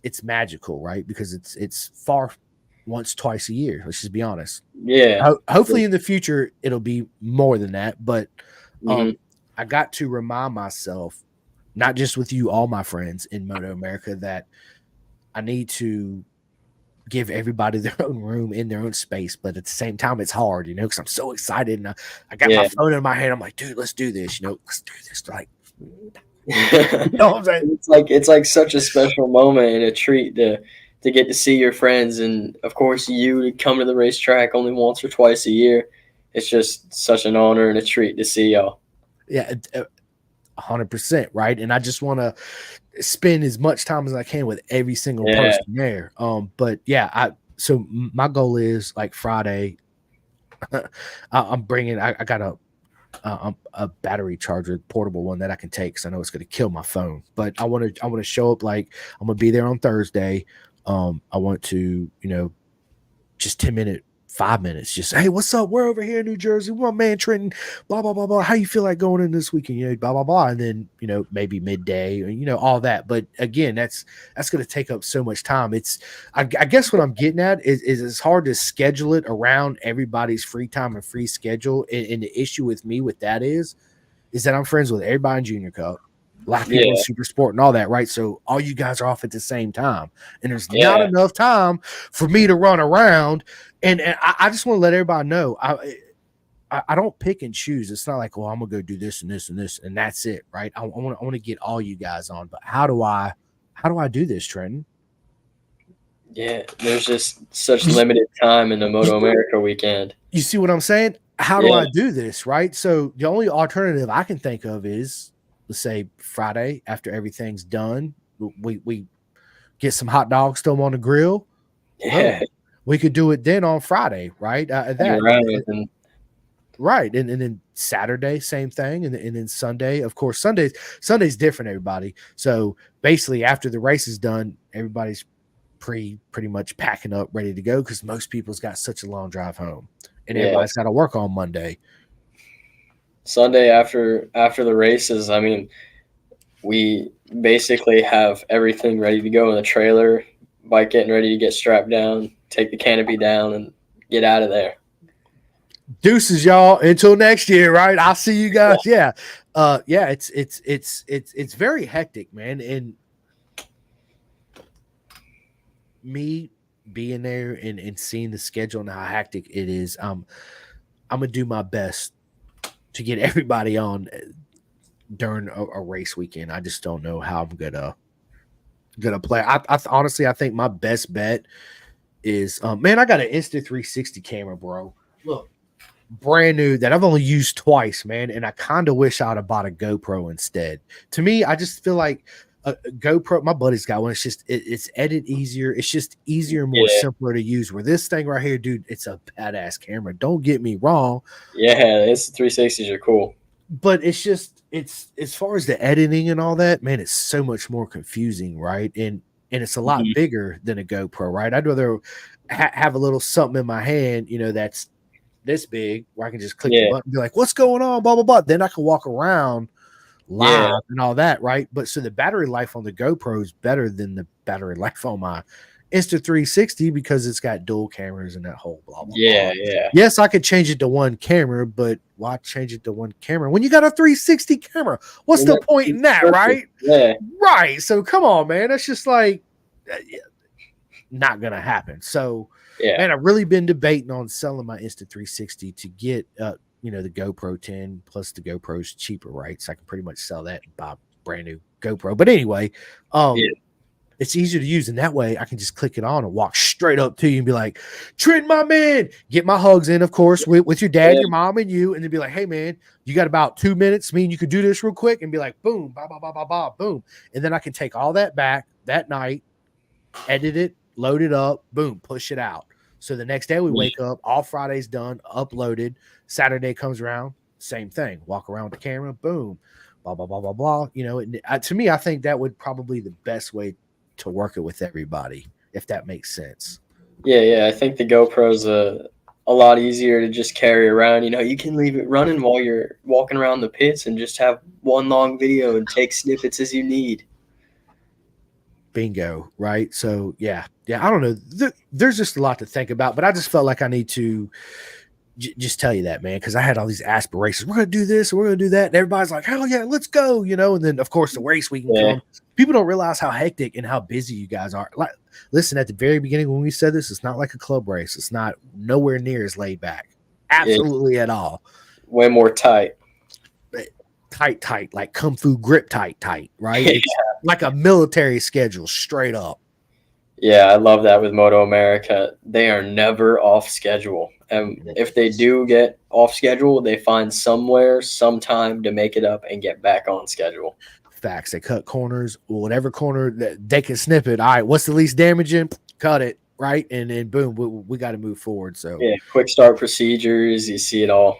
it's magical, right? Because it's far once, twice a year. Let's just be honest. Yeah. Hopefully in the future it'll be more than that. But Mhm. I got to remind myself, not just with you, all my friends in Moto America, that I need to give everybody their own room in their own space. But at the same time, it's hard, because I'm so excited. And I got my Yeah. phone in my hand. I'm like, dude, let's do this. Let's do this. They're like, you know what I'm saying? It's like such a special moment and a treat to get to see your friends, and of course you to come to the racetrack only once or twice a year. It's just such an honor and a treat to see y'all. Yeah, 100%, right? And I just want to spend as much time as I can with every single Yeah. person there. But yeah, so my goal is like Friday. I'm bringing. I got a battery charger, portable one that I can take because I know it's going to kill my phone. But I want to show up like I'm going to be there on Thursday. I want to just 10-minute. 5 minutes, just hey, what's up? We're over here in New Jersey. Well, man, Trenton, blah blah blah blah. How you feel like going in this weekend? Blah blah blah, and then maybe midday, all that. But again, that's going to take up so much time. I guess what I'm getting at is it's hard to schedule it around everybody's free time and free schedule. And the issue with me with that is that I'm friends with everybody in Junior Cup, a lot of people in Super Sport and all that, right? So all you guys are off at the same time, and there's not enough time for me to run around. And I just want to let everybody know I don't pick and choose. It's not like, well, I'm gonna go do this and this and this and that's it, right? I want to get all you guys on, but how do I do this, Trenton? Yeah, there's just such limited time in the Moto America weekend. You see what I'm saying? How do I do this, right? So the only alternative I can think of is, let's say Friday after everything's done, we get some hot dogs, throw them on the grill. Yeah. We could do it then on Friday, right? Right. And then Saturday, same thing. And then Sunday, of course, Sunday's different, everybody. So basically after the race is done, everybody's pretty much packing up, ready to go because most people's got such a long drive home. And everybody's got to work on Monday. Sunday after the races, I mean, we basically have everything ready to go in the trailer, bike getting ready to get strapped down, take the canopy down, and get out of there. Deuces, y'all. Until next year, right? I'll see you guys. Yeah. It's very hectic, man. And me being there and seeing the schedule and how hectic it is, I'm gonna do my best to get everybody on during a race weekend. I just don't know how I'm gonna play. I honestly, I think my best bet is, man, I got an Insta360 camera, bro. Look, brand new that I've only used twice, man, and I kind of wish I'd have bought a GoPro instead. To me, I just feel like a GoPro, my buddy's got one. It's just it's edit easier. It's just easier, more simpler to use. Where this thing right here, dude, it's a badass camera. Don't get me wrong. Yeah, it's the 360s are cool. But it's as far as the editing and all that, man, it's so much more confusing, right? And it's a lot bigger than a GoPro, right? I'd rather have a little something in my hand, that's this big, where I can just click the Yeah, button and be like, what's going on? Blah, blah, blah. Then I can walk around yeah, live and all that, right? But so the battery life on the GoPro is better than the battery life on my Insta 360 because it's got dual cameras and that whole blah blah blah. yeah, yeah. Yes, I could change it to one camera, but why change it to one camera when you got a 360 camera? What's And the that's point in that, perfect. right? Yeah, Right. So come on, man. That's just like not gonna happen. So, yeah, man, I've really been debating on selling my Insta 360 to get the GoPro 10 plus the GoPro's cheaper, right? So I can pretty much sell that and buy a brand new GoPro. But anyway, yeah, it's easier to use, and that way I can just click it on and walk straight up to you and be like, Trent, my man, get my hugs in, of course, with your dad, yeah, your mom, and you, and then be like, hey man, you got about 2 minutes, mean you could do this real quick, and be like, boom, ba ba ba ba ba, boom. And then I can take all that back that night, edit it, load it up, boom, push it out. So the next day we yeah. wake up, all Friday's done, uploaded. Saturday comes around, same thing. Walk around with the camera, boom, blah blah blah blah blah. And to me, I think that would probably the best way to work it with everybody, if that makes sense. Yeah, yeah. I think the GoPro's a lot easier to just carry around. You know, you can leave it running while you're walking around the pits and just have one long video and take snippets as you need. Bingo, right? So yeah. I don't know. There's just a lot to think about, but I just felt like I need to just tell you that, man, because I had all these aspirations. We're gonna do this, we're gonna do that, and everybody's like, "Hell yeah, let's go!" And then of course the race week can Yeah, come. People don't realize how hectic and how busy you guys are. Like, listen, at the very beginning when we said this, it's not like a club race. It's not nowhere near as laid back, it's absolutely at all. way more tight. Tight, like kung fu grip, tight, right? It's like a military schedule, straight up. Yeah, I love that with Moto America. They are never off schedule. And if they do get off schedule, they find somewhere, sometime to make it up and get back on schedule. Facts. They cut corners, whatever corner that they can snip it. All right, what's the least damaging? Cut it, right? And then boom, we got to move forward. So Yeah, quick start procedures, you see it all.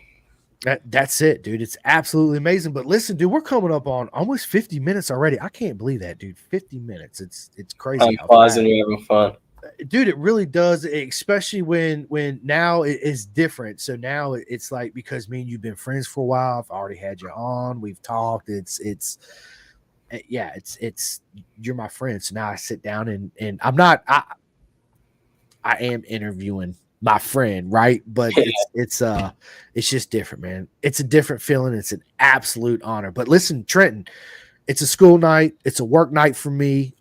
that's it, dude. It's absolutely amazing. But listen, dude, we're coming up on almost 50 minutes already. I can't believe that, dude. 50 minutes. It's crazy Time how flies fast. and you're having fun. Dude, it really does, especially when now it is different. So now it's like, because me and you've been friends for a while, I've already had you on, we've talked. It's you're my friend. So now I sit down and I am interviewing my friend, right? But it's just different, man. It's a different feeling. It's an absolute honor. But listen, Trenton, it's a school night, it's a work night for me.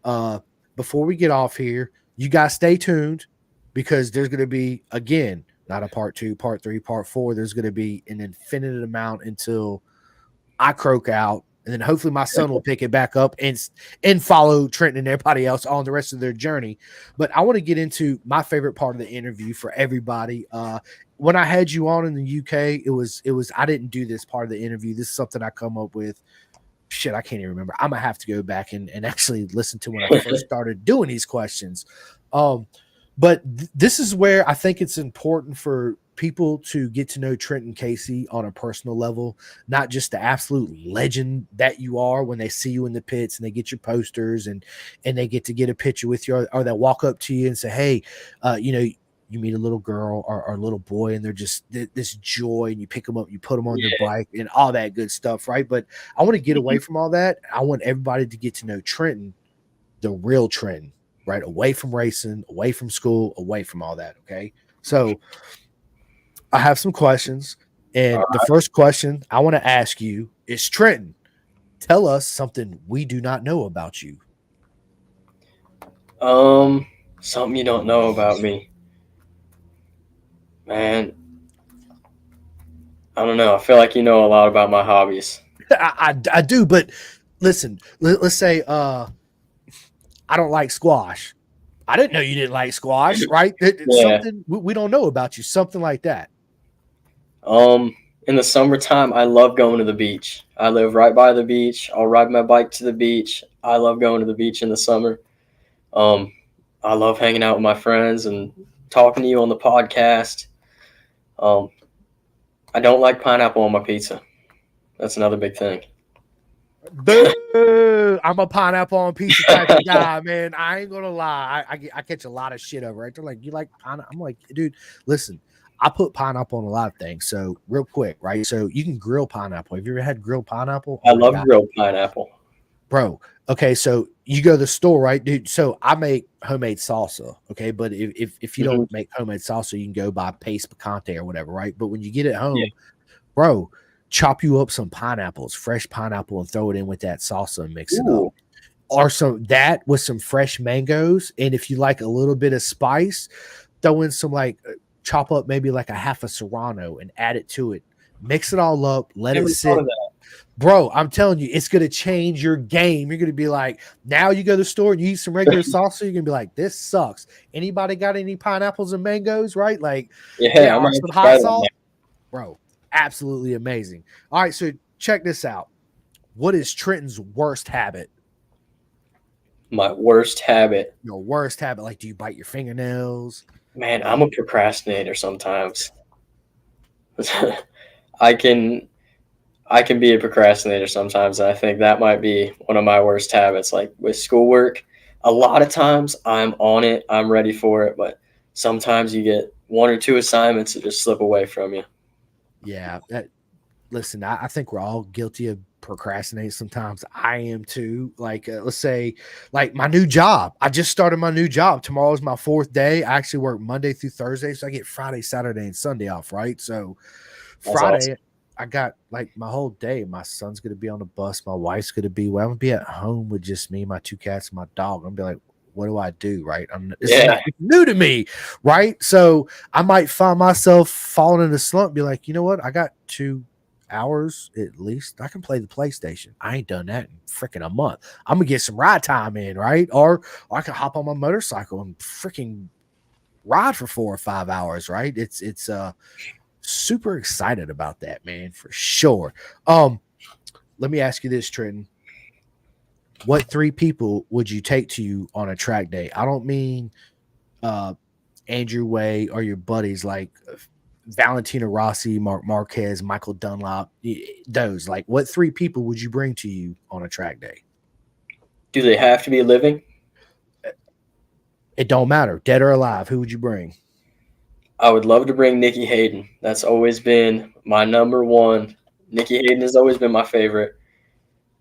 Before we get off here, you guys stay tuned, because there's going to be, again, not a part 2, part 3, part 4. There's going to be an infinite amount until I croak out, and then hopefully my son will pick it back up and follow Trenton and everybody else on the rest of their journey. But I want to get into my favorite part of the interview for everybody. When I had you on in the UK, it was I didn't do this part of the interview. This is something I come up with. Shit, I can't even remember. I'm gonna have to go back and actually listen to when I first started doing these questions. But this is where I think it's important for people to get to know Trenton Keesee on a personal level, not just the absolute legend that you are when they see you in the pits and they get your posters and they get to get a picture with you, or they walk up to you and say, hey, you meet a little girl or a little boy and they're just this joy, and you pick them up, you put them on your Yeah. bike and all that good stuff, right? But I want to get away from all that. I want everybody to get to know Trenton, the real Trenton, right? Away from racing, away from school, away from all that. Okay. So I have some questions. And the first question I want to ask you is, Trenton, tell us something we do not know about you. Something you don't know about me, man. I don't know. I feel like you know a lot about my hobbies. I do, but listen, let's say I don't like squash. I didn't know you didn't like squash, right? It's Yeah. something we don't know about you, something like that. In the summertime, I love going to the beach. I live right by the beach. I'll ride my bike to the beach. I love going to the beach in the summer. Um, I love hanging out with my friends and talking to you on the podcast. Um, I don't like pineapple on my pizza. That's another big thing. Boo! I'm a pineapple on pizza type of guy, man. I ain't gonna lie. I catch a lot of shit over it. They're like, you like pineapple? I'm like, dude, listen. I put pineapple on a lot of things. So real quick, right? So you can grill pineapple. Have you ever had grilled pineapple? Oh I my love god, grilled pineapple. bro. Okay, so you go to the store, right, dude? So I make homemade salsa. Okay, but if you Hmm. don't make homemade salsa, you can go buy paste picante or whatever, right? But when you get it Yeah. home, bro, chop you up some pineapples, fresh pineapple, and throw it in with that salsa and mix it up. Ooh. Or some that with some fresh mangoes. And if you like a little bit of spice, throw in some like chop up maybe like a half a serrano and add it to it. Mix it all up, let it Never thought sit. of that. Bro, I'm telling you, it's gonna change your game. You're gonna be like, now you go to the store and you eat some regular salsa, you're gonna be like, this sucks. Anybody got any pineapples and mangoes, right? Like, yeah, Yeah, I or might have some to try hot that sauce, next. bro. Absolutely amazing. All right, so check this out. What is Trenton's worst habit? My worst habit. Your worst habit, like, do you bite your fingernails? Man, I'm Uh, a procrastinator sometimes. I can I can be a procrastinator sometimes, and I think that might be one of my worst habits. Like with schoolwork, a lot of times I'm on it, I'm ready for it, but sometimes you get one or two assignments that just slip away from you. yeah, listen, I think we're all guilty of procrastinating sometimes. I am too. Like, let's say, like my new job. I just started my new job. Tomorrow's my fourth day. I actually work Monday through Thursday, so I get Friday, Saturday, and Sunday off. Right. So That's awesome. Friday, I got like my whole day. My son's gonna be on the bus. My wife's gonna be. Well, I'm gonna be at home with just me, my two cats, and my dog. I'm gonna be like, what do I do? Right. This is Yeah, not new to me. Right. So I might find myself falling in a slump. Be like, you know what? I got 2 hours at least. I can play the PlayStation. I ain't done that in freaking a month. I'm gonna get some ride time in, right? Or I can hop on my motorcycle and freaking ride for 4 or 5 hours, right? It's super excited about that, man, for sure. Um, let me ask you this, Trenton. What three people would you take to you on a track day? I don't mean uh Andrew Way or your buddies like Valentino Rossi, Mark Marquez, Michael Dunlop, those. Like, what three people would you bring to you on a track day? do they have to be living? It don't matter, dead or alive. Who would you bring? I would love to bring Nikki Hayden. That's always been my number one. Nikki Hayden has always been my favorite.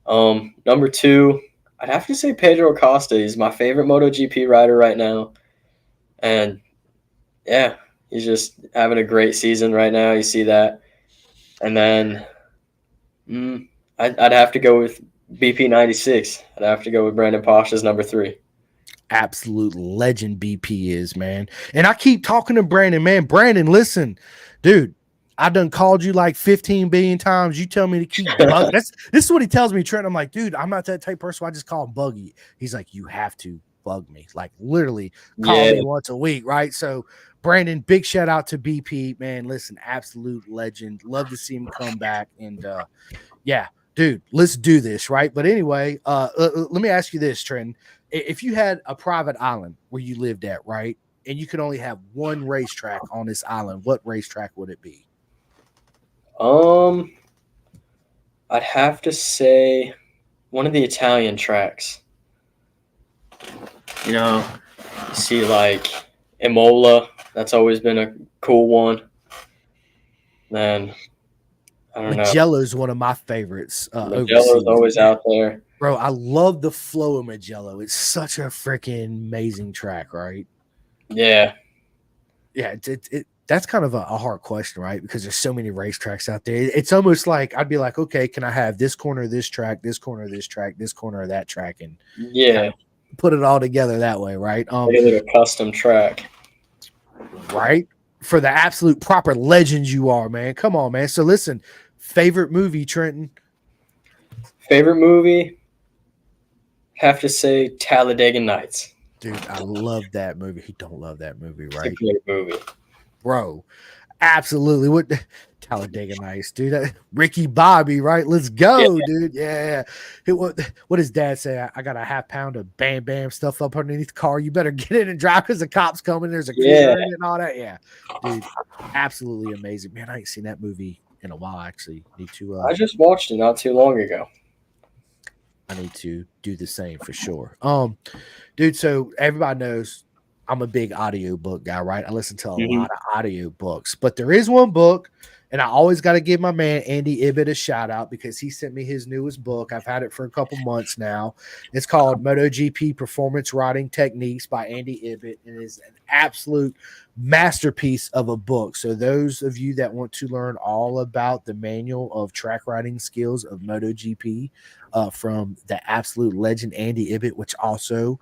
Number two, I'd have to say Pedro Acosta. He's my favorite MotoGP rider right now, and yeah, he's just having a great season right now. You see that, and then I'd have to go with BP 96. I'd have to go with Brandon Posh as number three. Absolute legend BP is, man. And I keep talking to Brandon, man. Brandon, listen, dude. I done called you like 15 billion times. You tell me to keep bug. This is what he tells me, Trent. I'm like, dude, I'm not that type of person. So I just call him Buggy. He's like, you have to bug me. Like literally call Yeah, me once a week, right? So Brandon, big shout out to BP, man. Listen, absolute legend. Love to see him come back. And yeah, dude, let's do this, right? But anyway, let me ask you this, Trent. If you had a private island where you lived at, right, and you could only have one racetrack on this island, what racetrack would it be? um, I'd have to say one of the Italian tracks. You know, you see like Imola. That's always been a cool one. Then I don't know. Magello is one of my favorites Magello's overseas. always out there. Bro, I love the flow of Magello. It's such a freaking amazing track, right? Yeah, Yeah, that's kind of a hard question, right? Because there's so many racetracks out there. It's almost like I'd be like, okay, can I have this corner of this track, this corner of this track, this corner of that track, and kind yeah. of put it all together that way, right? Like a little custom track. Right? For the absolute proper legends you are, man. Come on, man. So listen, favorite movie, Trenton. Favorite movie? Have to say Talladega Nights. Dude, I love that movie. He don't love that movie, It's a right? great movie. Bro, absolutely. What Talladega Nights, dude. Ricky Bobby, right? Let's Yeah, go, dude. Yeah. What does dad say? I got a half pound of bam bam stuff up underneath the car. You better get in and drive because the cops coming. There's a yeah. cooler in it and all that. Yeah. Dude, absolutely amazing. Man, I ain't seen that movie in a while, actually. Need to I just watched it not too long ago. I need to do the same for sure. Dude, so everybody knows I'm a big audiobook guy, right? I listen to a Hmm. lot of audiobooks, but there is one book, and I always got to give my man Andy Ibbett a shout out because he sent me his newest book. I've had it for a couple months now. It's called MotoGP Performance Riding Techniques by Andy Ibbett, and it is an absolute masterpiece of a book. So those of you that want to learn all about the manual of track riding skills of MotoGP, from the absolute legend Andy Ibbett, which also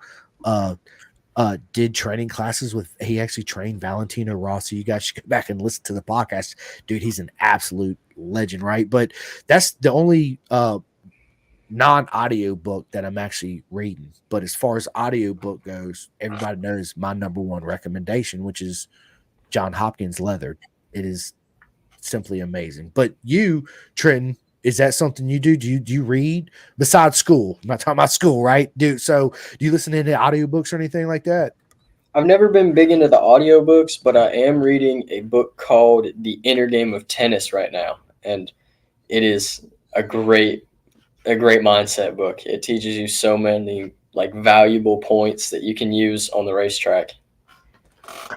uh, did training classes with. He actually trained Valentino Rossi. You guys should go back and listen to the podcast, dude. He's an absolute legend, right? But that's the only non-audio book that I'm actually reading. But as far as audio book goes, everybody knows my number one recommendation, which is John Hopkins' Leathered. It is simply amazing. But you, Trenton, is that something you do? Do you read besides school? I'm not talking about school, right? Dude, so do you listen to any audiobooks or anything like that? I've never been big into the audiobooks, but I am reading a book called The Inner Game of Tennis right now, and it is a great a great mindset book. It teaches you so many like valuable points that you can use on the racetrack.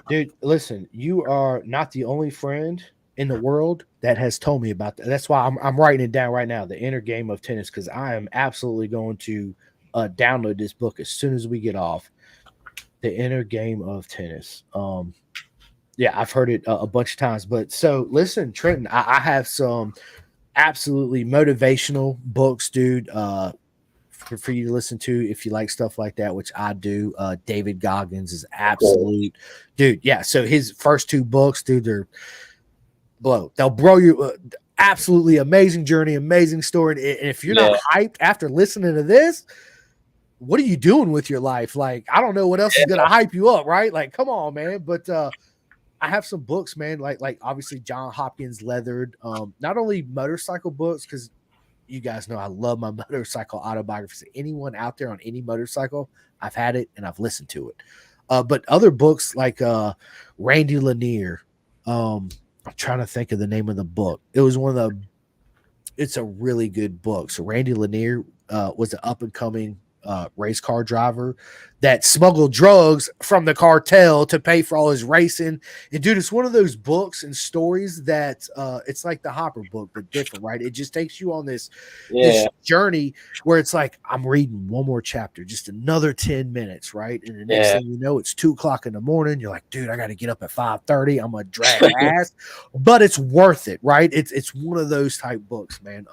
Dude, listen, you are not the only friend in the world that has told me about that. That's why I'm writing it down right now, The Inner Game of Tennis, because I am absolutely going to download this book as soon as we get off. The Inner Game of Tennis. Yeah, I've heard it a bunch of times. But so listen, Trenton, I have some absolutely motivational books, dude. For you to listen to if you like stuff like that, which I do. David Goggins is Cool. absolute, dude. Yeah, so his first two books, dude, they're blow. They'll blow you. Absolutely amazing journey, amazing story. And if you're not Yeah. hyped after listening to this, what are you doing with your life? Like, I don't know what else is gonna hype you up, right? Like, come on, man. But I have some books, man. Like obviously John Hopkins Leathered. Not only motorcycle books, because you guys know I love my motorcycle autobiographies. Anyone out there on any motorcycle, I've had it and I've listened to it. But other books like Randy Lanier. I'm trying to think of the name of the book. It was one of the. It's a really good book. So Randy Lanier was an up and coming race car driver that smuggled drugs from the cartel to pay for all his racing. And dude, it's one of those books and stories that it's like the Hopper book, but different, right? It just takes you on this Yeah. journey where it's like I'm reading one more chapter, just another 10 minutes, right? And the next Yeah. thing you know, it's 2 o'clock in the morning. You're like, dude, I got to get up at 5:30. I'm gonna drag ass, but it's worth it, right? It's one of those type books, man.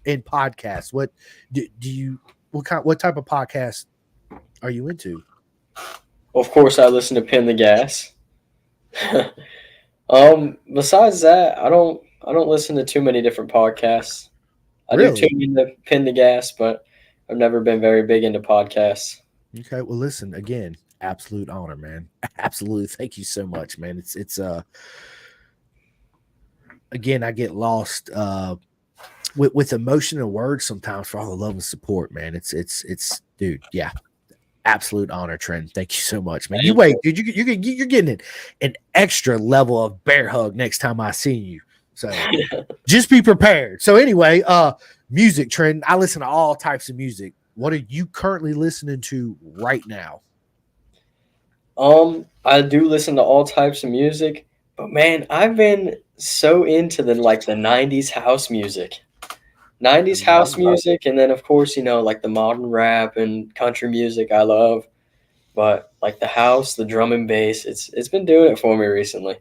In podcasts, what do you what type of podcast are you into? Of course, I listen to Pin the Gas. Besides that, I don't listen to too many different podcasts. I do Really? tune into Pin the Gas, but I've never been very big into podcasts. Okay. Well, listen again. Absolute honor, man. Absolutely. Thank you so much, man. It's again, I get lost with emotion and words sometimes for all the love and support, man. It's dude, yeah, absolute honor, Trent. Thank you so much, man. You Thank wait, you. dude. You're getting an extra level of bear hug next time I see you. So just be prepared. So anyway, music, Trent. I listen to all types of music. What are you currently listening to right now? I do listen to all types of music, but man, I've been so into the 90s house music. 90s house Amazing. music, and then of course, like the modern rap and country music I love, but like the house, the drum and bass, it's been doing it for me recently.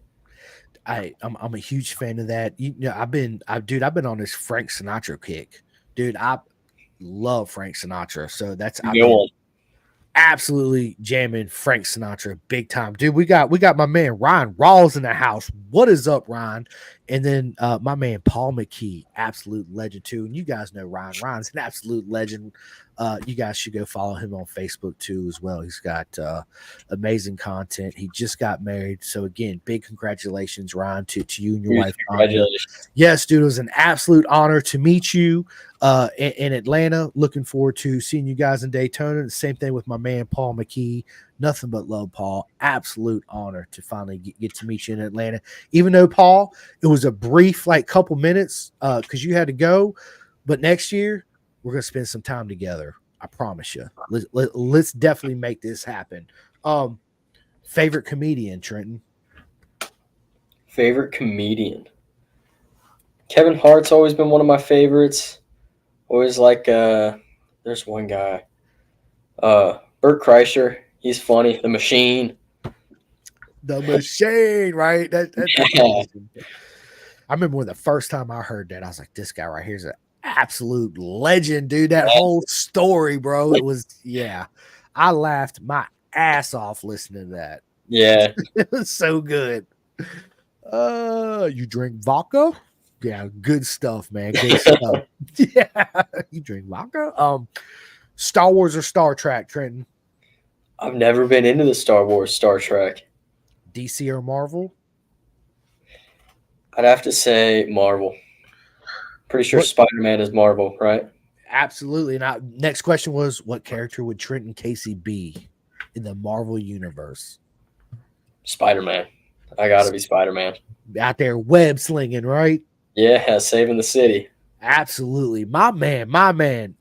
I'm a huge fan of that. I've been on this Frank Sinatra kick, dude. I love Frank Sinatra, so that's I've Go been on. absolutely jamming Frank Sinatra big time, dude. We got my man Ryan Rawls in the house. What is up, Ryan? And then my man Paul McKee, absolute legend too. And you guys know Ryan. Ryan's an absolute legend. You guys should go follow him on Facebook too as well. He's got amazing content. He just got married, so again, big congratulations, Ryan, to you and your Huge wife Tanya. congratulations. Yes, dude, it was an absolute honor to meet you in Atlanta. Looking forward to seeing you guys in Daytona. The same thing with my man Paul McKee. Nothing but love, Paul. Absolute honor to finally get to meet you in Atlanta. Even though Paul, it was a brief like couple minutes because you had to go, but next year we're gonna spend some time together. I promise you. Let's definitely make this happen. Favorite comedian, Trenton? Favorite comedian? Kevin Hart's always been one of my favorites. Always like there's one guy. Bert Kreischer. He's funny. The Machine. The Machine, right? That's Yeah. amazing. I remember when the first time I heard that, I was like, this guy right here's an absolute legend, dude. That whole story, bro. It was, yeah. I laughed my ass off listening to that. Yeah. It was so good. You drink vodka? Yeah, good stuff, man. Good stuff. Yeah. You drink vodka? Star Wars or Star Trek, Trenton? I've never been into the Star Wars, Star Trek. DC or Marvel? I'd have to say Marvel. Pretty sure Spider-Man is Marvel, right? Absolutely. Now, next question was, what character would Trenton Keesee be in the Marvel universe? Spider-Man. I gotta be Spider-Man. Out there web slinging, right? Yeah, saving the city. Absolutely. My man.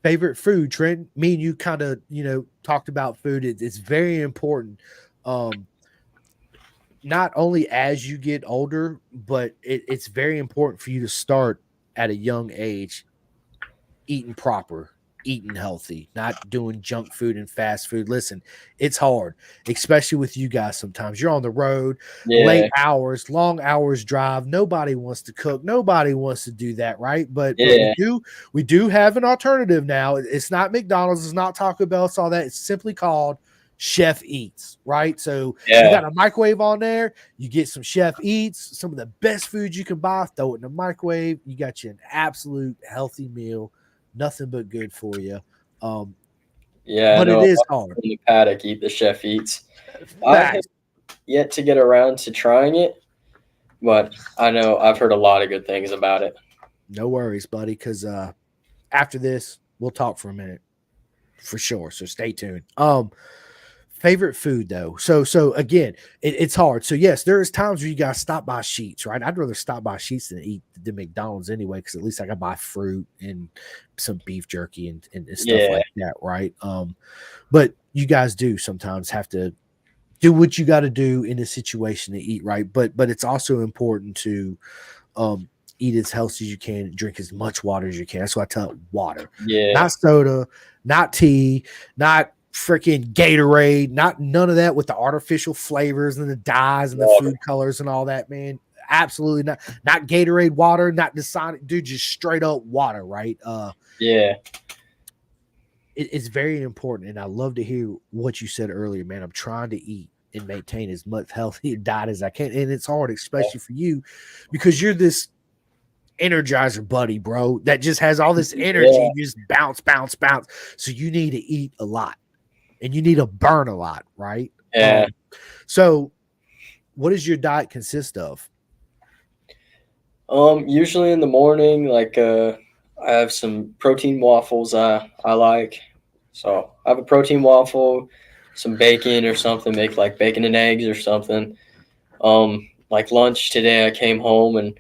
Favorite food, Trent? Me and you kind of, talked about food. It's very important. Not only as you get older, but it's very important for you to start at a young age eating proper, eating healthy, not doing junk food and fast food. Listen, it's hard, especially with you guys. Sometimes you're on the road, late hours, long hours drive. Nobody wants to cook. Nobody wants to do that, right? But we do have an alternative now. It's not McDonald's, it's not Taco Bell, it's all that. It's simply called Chef Eats, right? So you got a microwave on there, you get some Chef Eats, some of the best food you can buy, throw it in the microwave, you got you an absolute healthy meal, nothing but good for you. But it is hard. In the paddock, eat the Chef Eats. I have yet to get around to trying it, but I know I've heard a lot of good things about it. No worries, buddy, because after this, we'll talk for a minute for sure. So stay tuned. Favorite food though. So again, it's hard. So yes, there is times where you gotta stop by Sheets, right? I'd rather stop by Sheets than eat the McDonald's anyway, because at least I can buy fruit and some beef jerky and stuff like that, right? But you guys do sometimes have to do what you got to do in a situation to eat right. But it's also important to eat as healthy as you can, drink as much water as you can. That's why I tell water, not soda, not tea, not freaking Gatorade, none of that with the artificial flavors and the dyes and the food colors and all that, man. Absolutely not Gatorade water, not Dasani, dude, just straight up water, right? It's very important, and I love to hear what you said earlier, man. I'm trying to eat and maintain as much healthy diet as I can, and it's hard, especially for you, because you're this energizer buddy, bro, that just has all this energy, just bounce. So you need to eat a lot. And you need to burn a lot, right? So what does your diet consist of? Usually in the morning, like I have some protein waffles I like. So I have a protein waffle, some bacon or something, make like bacon and eggs or something. Like lunch today, I came home and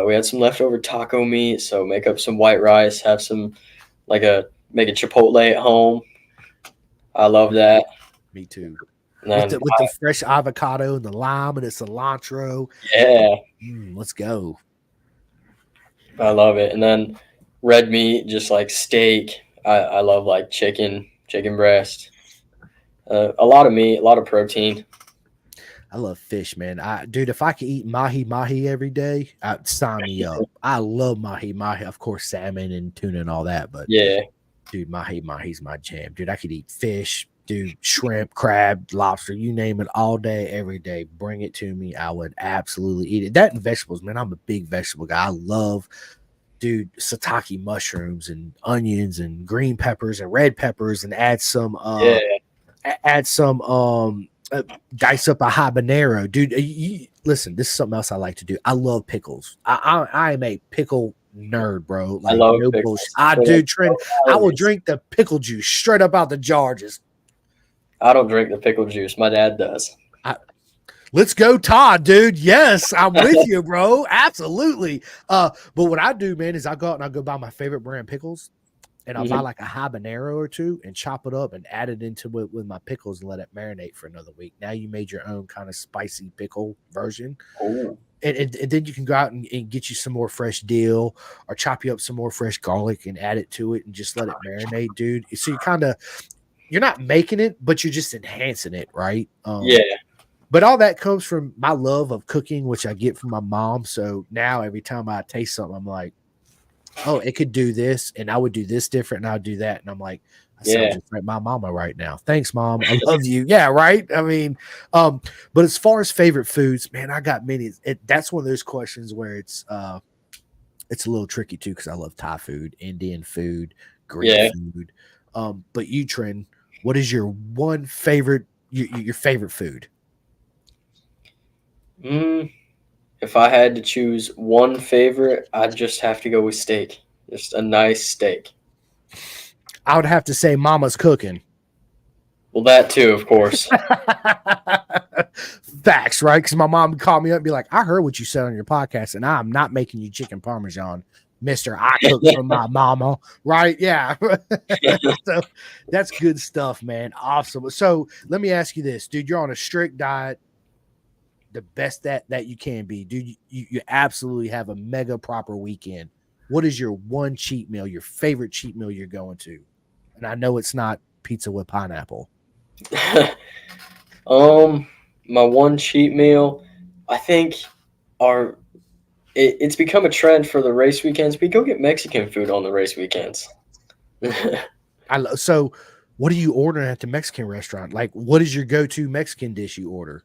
we had some leftover taco meat, so make up some white rice, have some make a Chipotle at home. I love that. Me too. With the fresh avocado and the lime and the cilantro. Yeah. Let's go. I love it. And then red meat, just like steak. I love like chicken breast. A lot of meat, a lot of protein. I love fish, man. Dude, if I could eat mahi every day, sign me up. I love mahi. Of course, salmon and tuna and all that, but dude, mahi's my jam. Dude, I could eat fish, dude, shrimp, crab, lobster, you name it, all day, every day. Bring it to me. I would absolutely eat it. That and vegetables, man. I'm a big vegetable guy. I love, dude, shiitake mushrooms and onions and green peppers and red peppers, and add some dice up a habanero, dude. Listen, this is something else I like to do. I love pickles. I am a pickle nerd, bro. Like, I love pickles. I do, Trent. I will drink the pickle juice straight up out the jar. I don't drink the pickle juice. My dad does. Let's go, Todd, dude. Yes, I'm with you, bro. Absolutely. But what I do, man, is I go out and I go buy my favorite brand pickles, and I'll buy like a habanero or two and chop it up and add it into it with my pickles and let it marinate for another week. Now you made your own kind of spicy pickle version. Oh, And then you can go out and get you some more fresh dill or chop you up some more fresh garlic and add it to it and just let it marinate, dude. So you're not making it, but you're just enhancing it, right? yeah. But all that comes from my love of cooking, which I get from my mom. So now every time I taste something, I'm like, oh, it could do this, and I would do this different, and I would do that. And I'm like, I sound just like my mama right now. Thanks, Mom. I love you. Yeah, right. I mean, but as far as favorite foods, man, I got many. That's one of those questions where it's a little tricky too, because I love Thai food, Indian food, Greek food. But you, Trent, what is your one favorite, your favorite food? If I had to choose one favorite, I'd just have to go with steak. Just a nice steak. I would have to say Mama's cooking. Well, that too, of course. Facts, right? Because my mom would call me up and be like, I heard what you said on your podcast, and I'm not making you chicken parmesan, Mister. I cook for my mama, right? Yeah. So that's good stuff, man. Awesome. So let me ask you this, dude. You're on a strict diet, the best that you can be, dude. You absolutely have a mega proper weekend. What is your one cheat meal, your favorite cheat meal you're going to? And I know it's not pizza with pineapple. My one cheat meal, I think, it's become a trend for the race weekends. We go get Mexican food on the race weekends. So what are you ordering at the Mexican restaurant? Like, what is your go-to Mexican dish you order?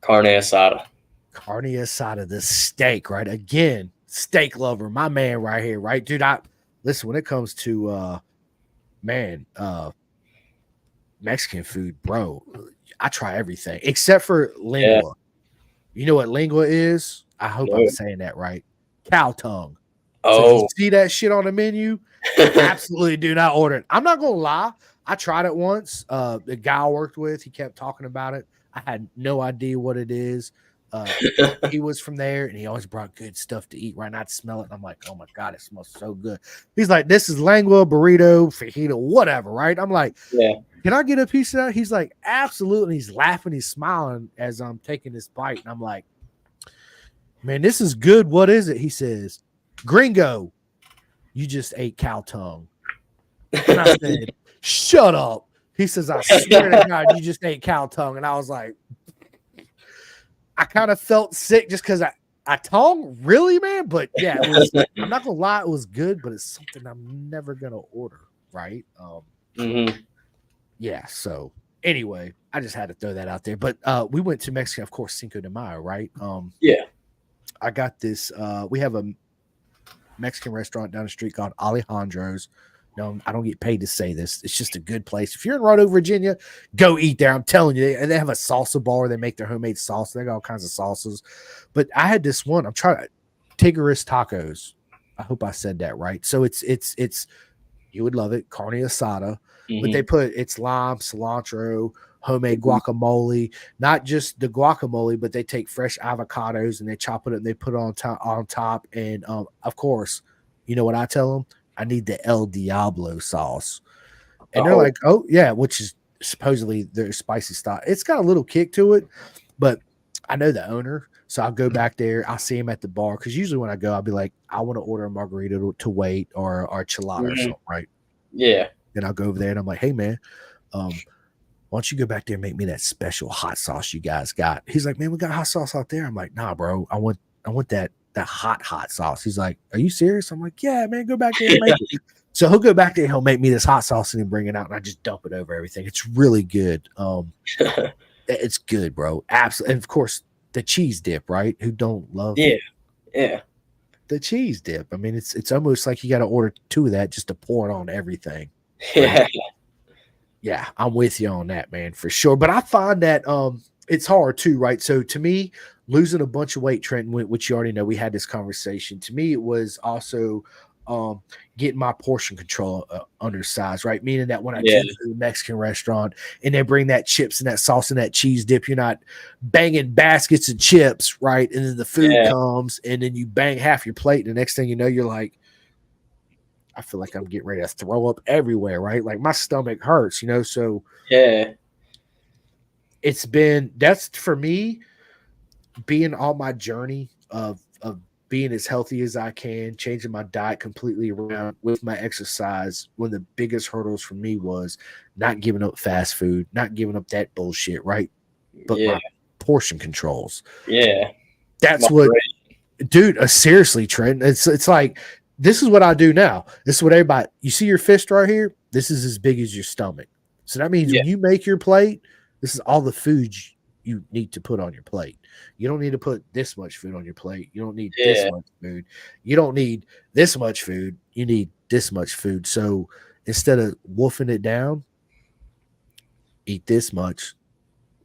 Carne asada. Carne asada, the steak, right? Again, steak lover, my man right here, right? Dude, listen, when it comes to Mexican food, bro, I try everything except for lingua. Yeah. You know what lingua is? I hope I'm saying that right. Cow tongue. Oh, so if you see that shit on the menu, absolutely do not order it. I'm not gonna lie. I tried it once. The guy I worked with, he kept talking about it. I had no idea what it is. He was from there, and he always brought good stuff to eat. Right now, I'd smell it, and I'm like, oh my God, it smells so good. He's like, this is lingua, burrito, fajita, whatever, right? I'm like, yeah. Can I get a piece of that? He's like, absolutely. He's laughing, he's smiling as I'm taking this bite. And I'm like, man, this is good. What is it? He says, gringo, you just ate cow tongue. And I said, shut up. He says, I swear to God, you just ate cow tongue. And I was like, I kind of felt sick just because I tongue, really, man. But yeah, I'm not gonna lie, it was good, but it's something I'm never gonna order, right? Yeah, so anyway, I just had to throw that out there. But we went to Mexico, of course, Cinco de Mayo, right? Yeah. I got this. We have a Mexican restaurant down the street called Alejandro's. No, I don't get paid to say this. It's just a good place. If you're in Roanoke, Virginia, go eat there. I'm telling you. They have a salsa bar. They make their homemade salsa. They got all kinds of salsas. But I had this one. I'm trying Tigris tacos. I hope I said that right. So it's you would love it, carne asada. But they put it's lime, cilantro, homemade guacamole, not just the guacamole, but they take fresh avocados and they chop it up and they put it on top. And of course, you know what I tell them? I need the El Diablo sauce. And they're like, oh yeah, which is supposedly their spicy style. It's got a little kick to it, but I know the owner. So I'll go back there. I'll see him at the bar. Cause usually when I go, I'll be like, I want to order a margarita to wait or chilada or something, right? Yeah. Then I'll go over there and I'm like, hey man, why don't you go back there and make me that special hot sauce you guys got? He's like, man, we got hot sauce out there. I'm like, nah, bro, I want that hot sauce. He's like, are you serious? I'm like, yeah, man, go back there and make it. So he'll go back there and he'll make me this hot sauce and then bring it out and I just dump it over everything. It's really good. It's good, bro. Absolutely. And of course, the cheese dip, right? Who don't love Yeah. The cheese dip. I mean, it's almost like you got to order 2 of that just to pour it on everything. Yeah. Right? Yeah, I'm with you on that, man, for sure. But I find that it's hard too, right? So to me, losing a bunch of weight, Trenton, which you already know, we had this conversation. To me, it was also um, getting my portion control undersized, right? Meaning that when I Yeah, do go to the Mexican restaurant and they bring that chips and that sauce and that cheese dip, you're not banging baskets of chips, right? And then the food yeah, comes and then you bang half your plate. And the next thing you know, you're like, I feel like I'm getting ready to throw up everywhere, right? Like my stomach hurts, you know? So yeah, that's for me being on my journey of being as healthy as I can, changing my diet completely around with my exercise. One of the biggest hurdles for me was not giving up fast food, not giving up that bullshit, right? But yeah, my portion controls. yeah. That's what, Moderation. dude. Seriously, Trent. It's like this is what I do now. This is what everybody. You see your fist right here. This is as big as your stomach. So that means Yeah, when you make your plate, this is all the food you need to put on your plate. You don't need to put this much food on your plate. You don't need this yeah, much food. You don't need this much food. You need this much food. So instead of wolfing it down, eat this much,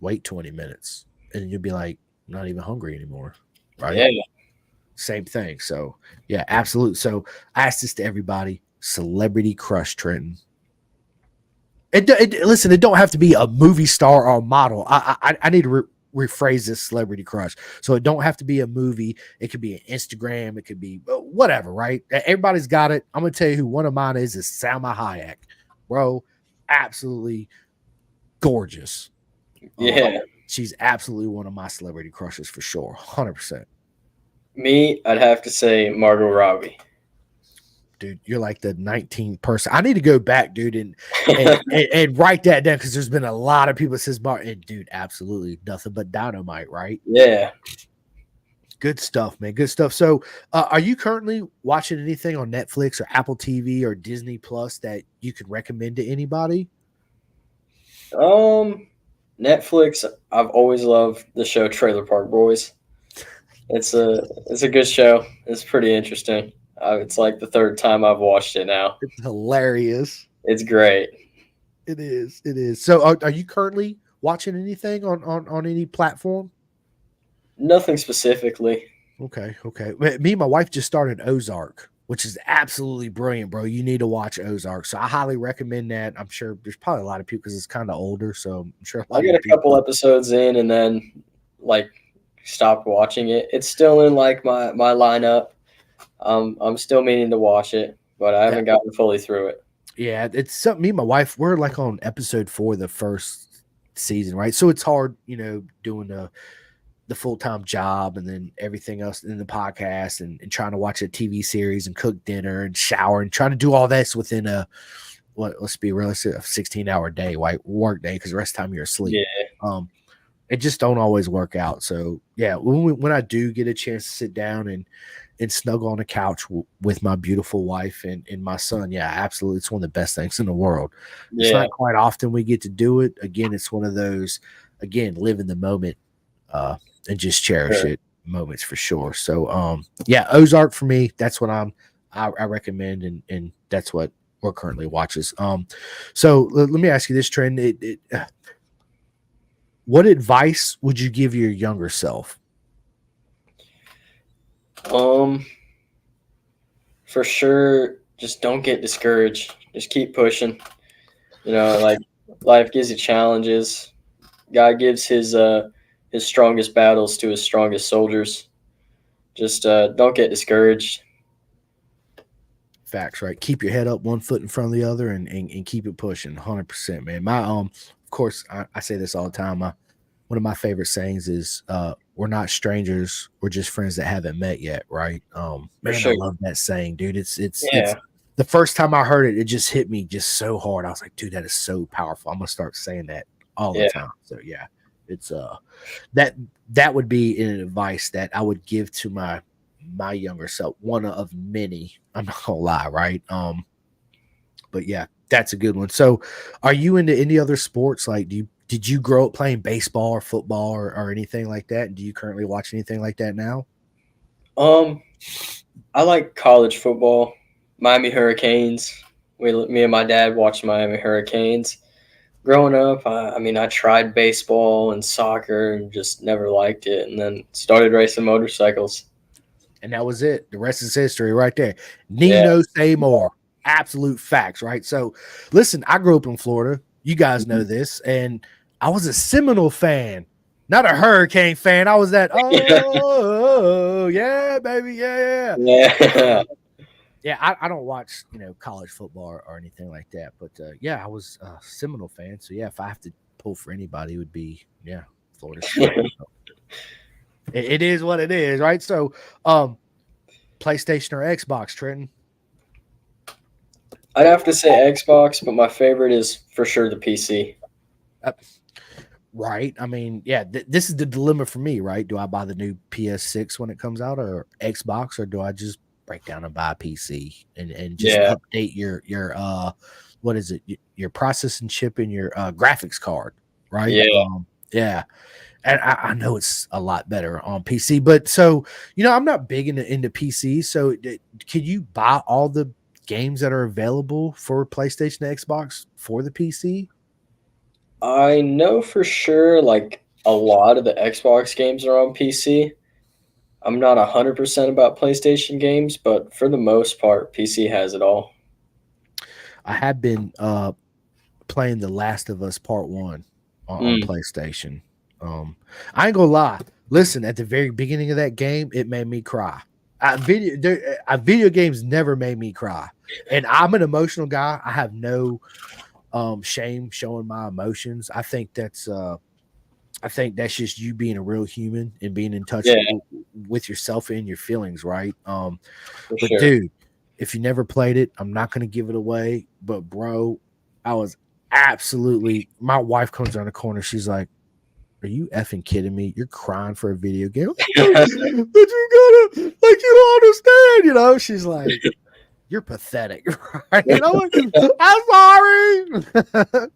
wait 20 minutes, and you'll be like, not even hungry anymore. Right? yeah. Same thing. So yeah, absolutely. So I asked this to everybody. Celebrity crush, Trenton. Listen, it don't have to be a movie star or a model. I need to rephrase this celebrity crush. So it don't have to be a movie. It could be an Instagram. It could be whatever. Right? Everybody's got it. I'm gonna tell you who one of mine is Salma Hayek, bro. Absolutely gorgeous. Um, Yeah. she's absolutely one of my celebrity crushes for sure. 100%. Me, I'd have to say Margot Robbie. Dude, you're like the 19th person. I need to go back, dude, and write that down because there's been a lot of people that says Martin. And dude, absolutely nothing but dynamite, right? Yeah. Good stuff, man. Good stuff. So, are you currently watching anything on Netflix or Apple TV or Disney Plus that you could recommend to anybody? Um, Netflix. I've always loved the show Trailer Park Boys. It's a good show. It's pretty interesting. It's like the third time I've watched it now. It's hilarious. It's great. It is. It is. So, are you currently watching anything on any platform? Nothing specifically. Okay, okay. Me and my wife just started Ozark, which is absolutely brilliant, bro. You need to watch Ozark. So I highly recommend that. I'm sure there's probably a lot of people because it's kind of older. So I'm sure a I lot of got you a couple people. episodes in and then like stopped watching it. It's still in like my lineup. I'm still meaning to watch it, but I Yeah, haven't gotten fully through it. yeah. It's something. Me and my wife, we're like on episode 4 of the first season, right? So it's hard, doing the full time job and then everything else in the podcast and trying to watch a TV series and cook dinner and shower and trying to do all this within let's be realistic, a 16-hour day, right? Work day because the rest of the time you're asleep. Yeah, It just don't always work out. So yeah, when I do get a chance to sit down and snuggle on the couch with my beautiful wife and my son, yeah, absolutely, it's one of the best things in the world. It's yeah, not quite often we get to do it. Again, it's one of those, again, live in the moment uh, and just cherish sure. it moments for sure. So yeah, Ozark for me, that's what I recommend and that's what we're currently watches. So let me ask you this, Trend. What advice would you give your younger self? Um, for sure, just don't get discouraged. Just keep pushing. Like life gives you challenges. God gives his strongest battles to his strongest soldiers. Just don't get discouraged. Facts, right? Keep your head up, one foot in front of the other, and keep it pushing. 100%, man. My of course, I say this all the time. One of my favorite sayings is, "We're not strangers. We're just friends that haven't met yet." Right? For Man, I sure. love that saying, dude. It's Yeah, the first time I heard it, it just hit me just so hard. I was like, dude, that is so powerful. I'm gonna start saying that all the yeah, time. So yeah, it's that that would be an advice that I would give to my younger self, one of many. I'm not gonna lie, right? But yeah, that's a good one. So, are you into any other sports? Like, did you grow up playing baseball or football or anything like that? And do you currently watch anything like that now? Um, I like college football. Miami Hurricanes. Me and my dad watched Miami Hurricanes. Growing up, I tried baseball and soccer and just never liked it, and then started racing motorcycles. And that was it. The rest is history right there. Yeah. Nino say more. Absolute facts, right? So, listen, I grew up in Florida. You guys know this. And I was a Seminole fan, not a Hurricane fan. I was that, oh, yeah, baby, yeah. Yeah. Yeah, I don't watch, college football or anything like that. But, yeah, I was a Seminole fan. So, yeah, if I have to pull for anybody, it would be, yeah, Florida State. So, it is what it is, right? So, PlayStation or Xbox, Trenton? I'd have to say Xbox, but my favorite is for sure the PC. Uh, right. I mean, yeah, this is the dilemma for me, right? Do I buy the new PS6 when it comes out or Xbox, or do I just break down and buy a PC and just Yeah. update your what is it? Your processing chip and your graphics card, right? Yeah. Yeah. And I know it's a lot better on PC, but so I'm not big into PC. So can you buy all the games that are available for PlayStation and Xbox for the PC? I know for sure like a lot of the Xbox games are on PC. I'm not 100% about PlayStation games, but for the most part, PC has it all. I have been playing The Last of Us Part One on Mm, PlayStation. I ain't gonna lie. Listen, at the very beginning of that game, it made me cry. Video games never made me cry, and I'm an emotional guy. I have no shame showing my emotions. I think that's just you being a real human and being in touch yeah, with yourself and your feelings, right? for But sure. dude, if you never played it, I'm not gonna give it away. But bro, I was absolutely. My wife comes around the corner. She's like, "Are you effing kidding me? You're crying for a video game? But you gotta like you don't understand, She's like, "You're pathetic, right?" And I'm like, "I'm sorry.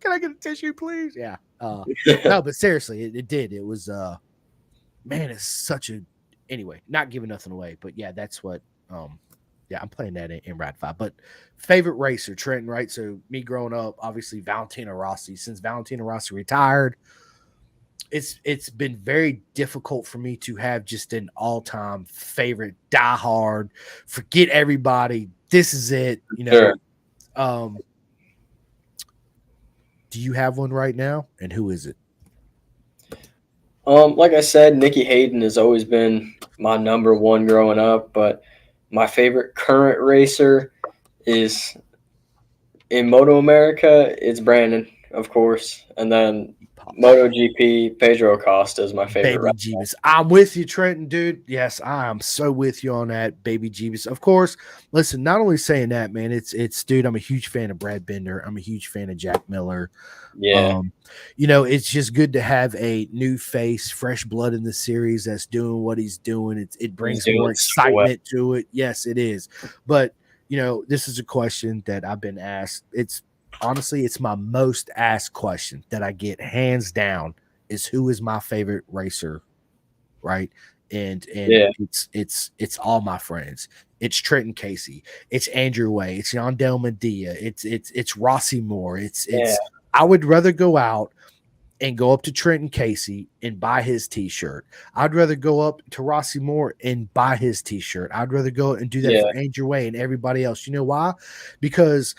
Can I get a tissue, please?" Yeah. No, but seriously, it did. It was man, it's such a anyway, not giving nothing away, but yeah, that's what yeah, I'm playing that in Rad 5. But favorite racer, Trenton, right? So me growing up, obviously Valentino Rossi. Since Valentino Rossi retired, it's been very difficult for me to have just an all-time favorite, die hard, forget everybody. This is it, Sure. Um, do you have one right now? And who is it? Like I said, Nikki Hayden has always been my number one growing up, but my favorite current racer is in Moto America. It's Brandon, of course, and then MotoGP. Pedro Acosta is my favorite. Baby Jeebus. I'm with you, Trenton, dude. Yes, I am so with you on that, Baby Jeebus. Of course, listen, not only saying that, man, it's dude, I'm a huge fan of Brad Bender. I'm a huge fan of Jack Miller. Yeah, Um, it's just good to have a new face, fresh blood in the series that's doing what he's doing. It he's brings doing more so well. excitement to it. Yes, it is. But this is a question that I've been asked. It's honestly, it's my most asked question that I get hands down is who is my favorite racer, right? And Yeah, it's all my friends. It's Trenton Keesee, it's Andrew Way, it's Yandel Medea, it's Rossi Moore, yeah, it's I would rather go out and go up to Trenton Keesee and buy his t-shirt. I'd rather go up to Rossi Moore and buy his t-shirt. I'd rather go and do that yeah, for Andrew Way and everybody else. You know why? Because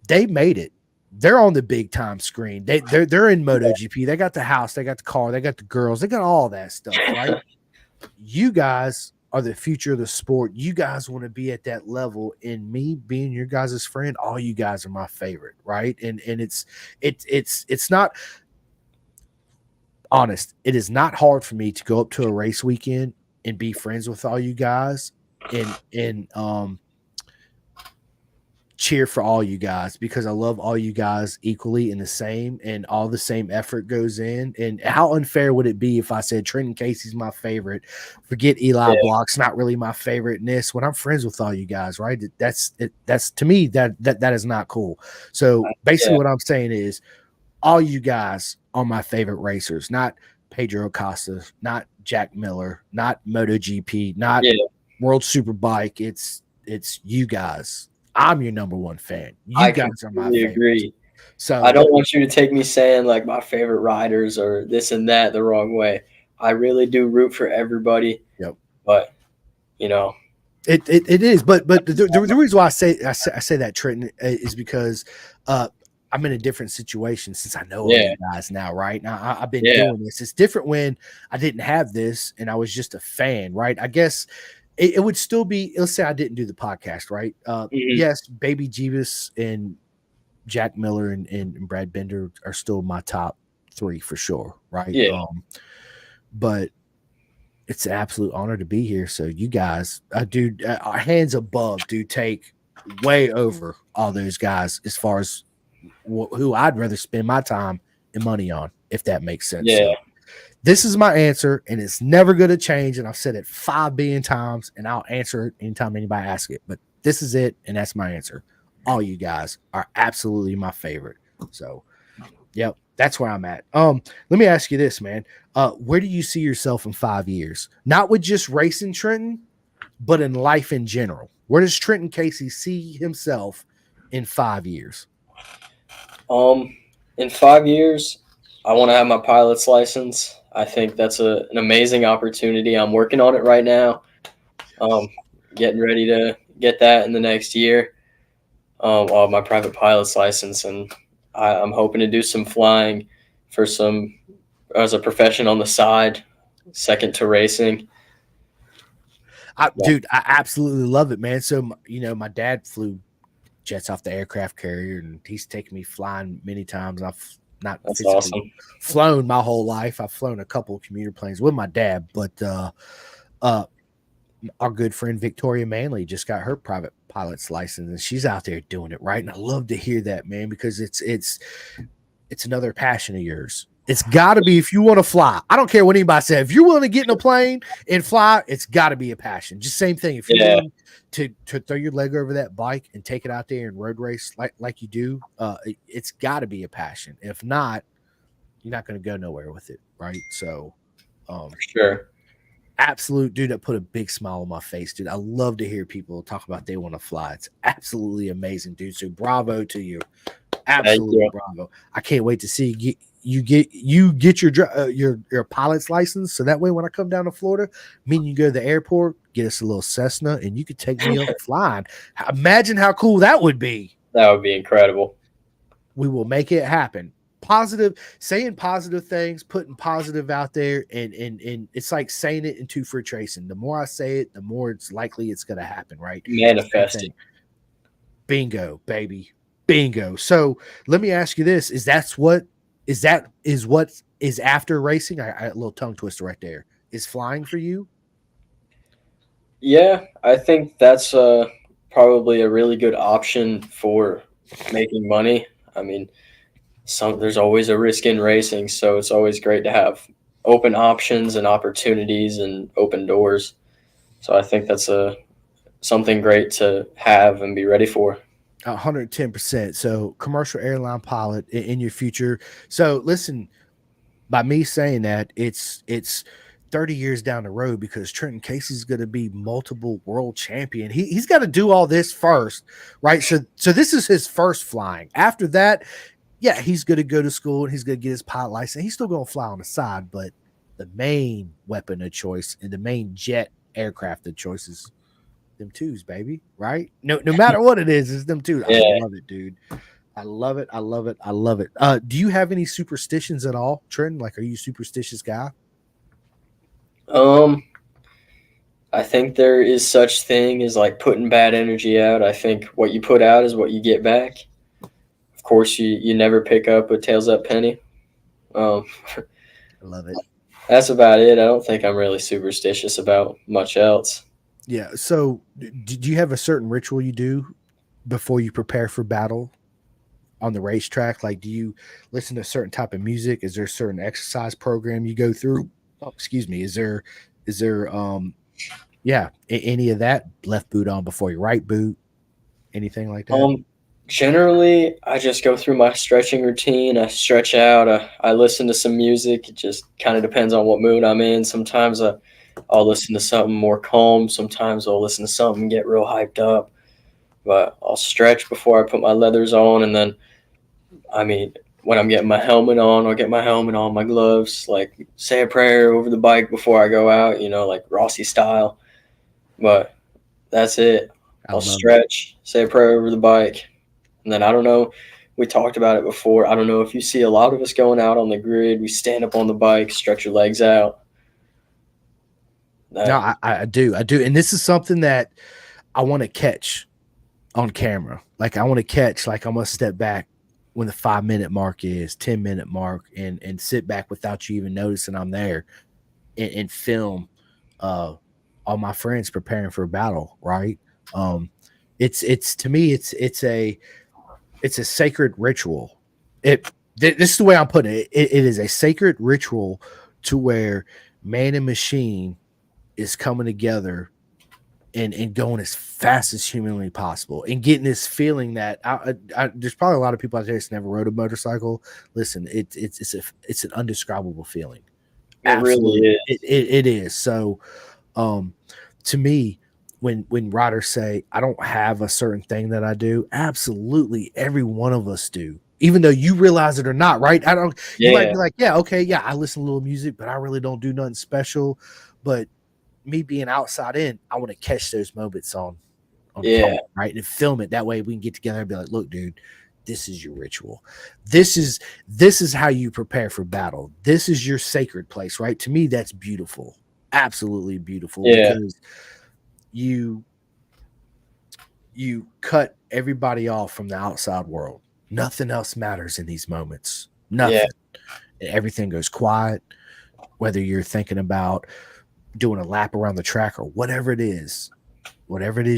they made it. They're on the big time screen. They're in MotoGP. They got the house, they got the car, they got the girls, they got all that stuff, right? You guys are the future of the sport. You guys want to be at that level. And me being your guys' friend, all you guys are my favorite, right? And it's not honest. It is not hard for me to go up to a race weekend and be friends with all you guys and cheer for all you guys because I love all you guys equally and the same, and all the same effort goes in. And how unfair would it be if I said Trenton Casey's my favorite? Forget Eli yeah, Block's not really my favorite in this when I'm friends with all you guys, right? That's to me that is not cool. So basically yeah, what I'm saying is all you guys are my favorite racers, not Pedro Acosta, not Jack Miller, not MotoGP, not yeah. World Superbike. It's you guys. I'm your number one fan. You I guys are my completely favorites. agree. I So don't want you to take me saying like my favorite riders or this and that the wrong way. I really do root for everybody, yep. but you know. It is, but the reason why I say that, Trenton, is because I'm in a different situation since I know all Yeah, you guys now, right? Now I've been yeah, doing this. It's different when I didn't have this and I was just a fan, right? I guess it would still be. Let's say I didn't do the podcast, right? mhm, Yes, Baby Jeebus and Jack Miller and Brad Bender are still my top three for sure, right? yeah, But it's an absolute honor to be here. So you guys, dude, our hands above, do take way over all those guys as far as who I'd rather spend my time and money on, if that makes sense. yeah. So this is my answer, and it's never going to change. And I've said it 5 billion times, and I'll answer it anytime anybody asks it. But this is it, and that's my answer. All you guys are absolutely my favorite. So, yep, that's where I'm at. Let me ask you this, man. Where do you see yourself in 5 years? Not with just racing, Trenton, but in life in general. Where does Trenton Keesee see himself in 5 years? Um, in 5 years, I want to have my pilot's license. I think that's an amazing opportunity. I'm working on it right now. Um, getting ready to get that in the next year. I'll have my private pilot's license, and I'm hoping to do some flying for some as a profession on the side, second to racing. Yeah, Dude, I absolutely love it, man. So, my dad flew jets off the aircraft carrier, and he's taken me flying many times. I've not that's physically awesome. flown my whole life. I've flown a couple of commuter planes with my dad, but uh, our good friend Victoria Manley just got her private pilot's license, and she's out there doing it right. And I love to hear that, man, because it's another passion of yours. It's got to be if you want to fly. I don't care what anybody said. If you're willing to get in a plane and fly, it's got to be a passion. Just same thing. If you're Yeah, willing to throw your leg over that bike and take it out there and road race like you do, it's got to be a passion. If not, you're not going to go nowhere with it, right? So, for um, sure. absolute dude, that put a big smile on my face, dude. I love to hear people talk about they want to fly. It's absolutely amazing, dude. So bravo to you. Thank Absolute you. bravo. I can't wait to see you get your pilot's license, so that way when I come down to Florida, me and you go to the airport, get us a little Cessna, and you could take me up flying. Imagine how cool that would be. That would be incredible. We will make it happen. Positive, saying positive things, putting positive out there, and it's like saying it in two for tracing. The more I say it, the more it's likely it's going to happen, right? Same Manifest it. thing. Bingo, baby. Bingo. So let me ask you this: is after racing? I a little tongue twister right there. Is flying for you? Yeah, I think that's probably a really good option for making money. I mean, there's always a risk in racing, so it's always great to have open options and opportunities and open doors. So I think that's a something great to have and be ready for. 110%. So commercial airline pilot in your future. So listen, by me saying that, it's 30 years down the road because Trenton Casey's going to be multiple world champion. He's got to do all this first, right? So this is his first flying. After that, yeah, he's going to go to school and he's going to get his pilot license. He's still going to fly on the side, but the main weapon of choice and the main jet aircraft of choice is them twos, baby. Right? No matter what it is, it's them twos. I Yeah. love it, dude. I love it. I love it. I love it. Do you have any superstitions at all, Trenton? Like, are you a superstitious guy? Um, I think there is such thing as like putting bad energy out. I think what you put out is what you get back. Of course, you never pick up a tails up penny. Um, I love it. that's about it. I don't think I'm really superstitious about much else. Yeah. So, do you have a certain ritual you do before you prepare for battle on the racetrack? Like, do you listen to a certain type of music? Is there a certain exercise program you go through? Oh, excuse me. Is there yeah, any of that? Left boot on before your right boot? Anything like that? Um, generally, I just go through my stretching routine. I stretch out. I listen to some music. It just kind of depends on what mood I'm in. Sometimes I'll listen to something more calm. Sometimes I'll listen to something and get real hyped up. But I'll stretch before I put my leathers on, and then I mean, when I'm getting my helmet on, I'll get my helmet on, my gloves, like say a prayer over the bike before I go out. Like Rossi style. But that's it. I I'll love it. stretch, say a prayer over the bike, and then I don't know. We talked about it before. I don't know if you see a lot of us going out on the grid. We stand up on the bike, stretch your legs out. No, That I do. I do. And this is something that I want to catch on camera. Like I want to catch, like I'm gonna step back when the 5 minute mark is, 10 minute mark, and sit back without you even noticing I'm there and film all my friends preparing for a battle, right? Um it's to me it's a sacred ritual. This is the way I'm putting it. It is a sacred ritual to where man and machine is coming together and going as fast as humanly possible and getting this feeling that there's probably a lot of people out there that's never rode a motorcycle. Listen, it's an undescribable feeling. it really Absolutely, is. it is. So, um, to me, when riders say I don't have a certain thing that I do, absolutely every one of us do. Even though you realize it or not, right? I don't. You might Yeah, be like, yeah, okay, yeah, I listen to a little music, but I really don't do nothing special. But me being outside in, I want to catch those moments on yeah, camera, right? And film it. That way we can get together and be like, look, dude, this is your ritual. This is this is how you prepare for battle. This is your sacred place, right? To me, that's beautiful. Absolutely beautiful yeah, because you you cut everybody off from the outside world. Nothing else matters in these moments. yeah, Nothing. Everything goes quiet, whether you're thinking about doing a lap around the track or whatever it is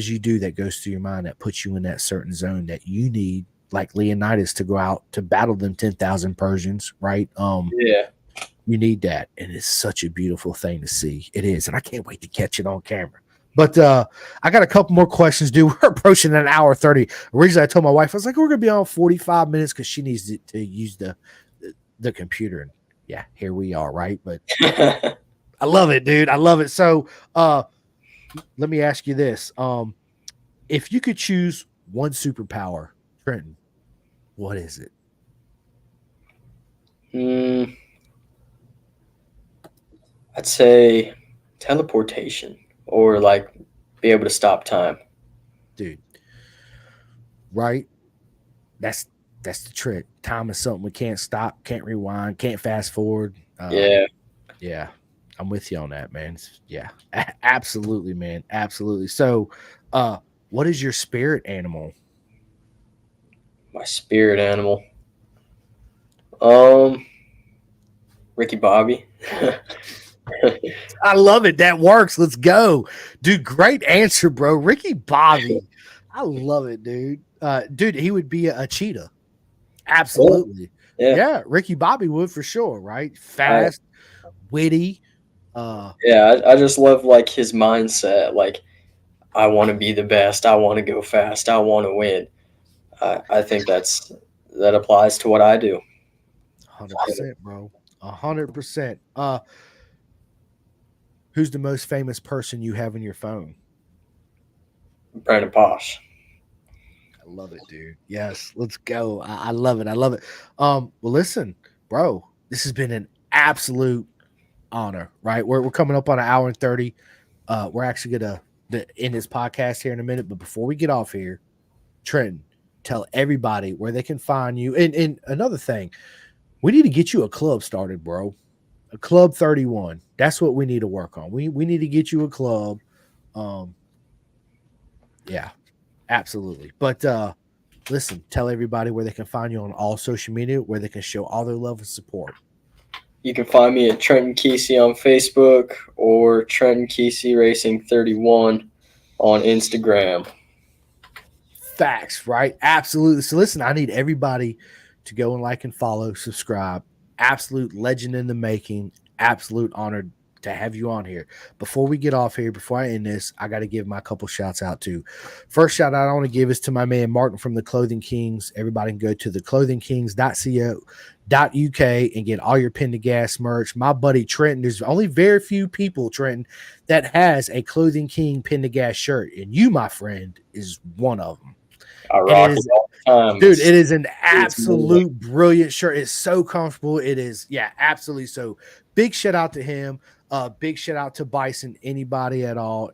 you do that goes through your mind that puts you in that certain zone that you need, like Leonidas, to go out to battle them 10,000 Persians, right? yeah. You need that, and it's such a beautiful thing to see. It is, and I can't wait to catch it on camera. But I got a couple more questions, dude. We're approaching an hour 30. Originally, I told my wife, I was like, we're gonna be on 45 minutes because she needs to use the computer. And yeah, here we are, right? But I love it, dude. I love it. So let me ask you this. If you could choose one superpower, Trenton, what is it? mm, I'd say teleportation or like be able to stop time. Dude, right? That's that's the trick. Time is something we can't stop, can't rewind, can't fast forward. Yeah, Yeah, I'm with you on that, man. Yeah, absolutely, man. Absolutely. So, uh, what is your spirit animal? my spirit animal. Um, Ricky Bobby. I love it. That works. Let's go. Dude, great answer, bro. Ricky Bobby. I love it, dude. Dude, he would be a cheetah. Yeah, Absolutely. yeah. Yeah, Ricky Bobby would for sure, right? I Fast, witty. Uh yeah, I just love like his mindset. Like I want to be the best. I want to go fast. I want to win. I think that applies to what I do. 100%, bro. 100%. Who's the most famous person you have in your phone? Brandon Posh. I love it, dude. Yes, let's go. I love it. I love it. Well, listen, bro, this has been an absolute honor, right? We're coming up on an hour and 30. We're actually gonna end this podcast here in a minute, but before we get off here, Trenton, tell everybody where they can find you. And another thing, we need to get you a club started, bro. A club 31. That's what we need to work on. We need to get you a club. Um, yeah, absolutely. But listen, tell everybody where they can find you on all social media, where they can show all their love and support. You can find me at Trenton Keesee on Facebook or Trenton Keesee Racing 31 on Instagram. Facts, right? Absolutely. So listen, I need everybody to go and like and follow, subscribe. Absolute legend in the making. Absolute honor to have you on here. Before we get off here, before I end this, I got to give my couple shouts out to. First shout out I want to give is to my man Martin from the Clothing Kings. Everybody can go to theclothingkings.co.uk and get all your Pendergast merch. My buddy Trenton, there's only very few people, Trenton, that has a Clothing King Pendergast shirt, and you, my friend, is one of them. I And it rock it is, all the time. dude, it is an It's amazing. absolute brilliant shirt. It's so comfortable. It is, yeah, absolutely. So big shout out to him. Big shout out to Bison, anybody at all.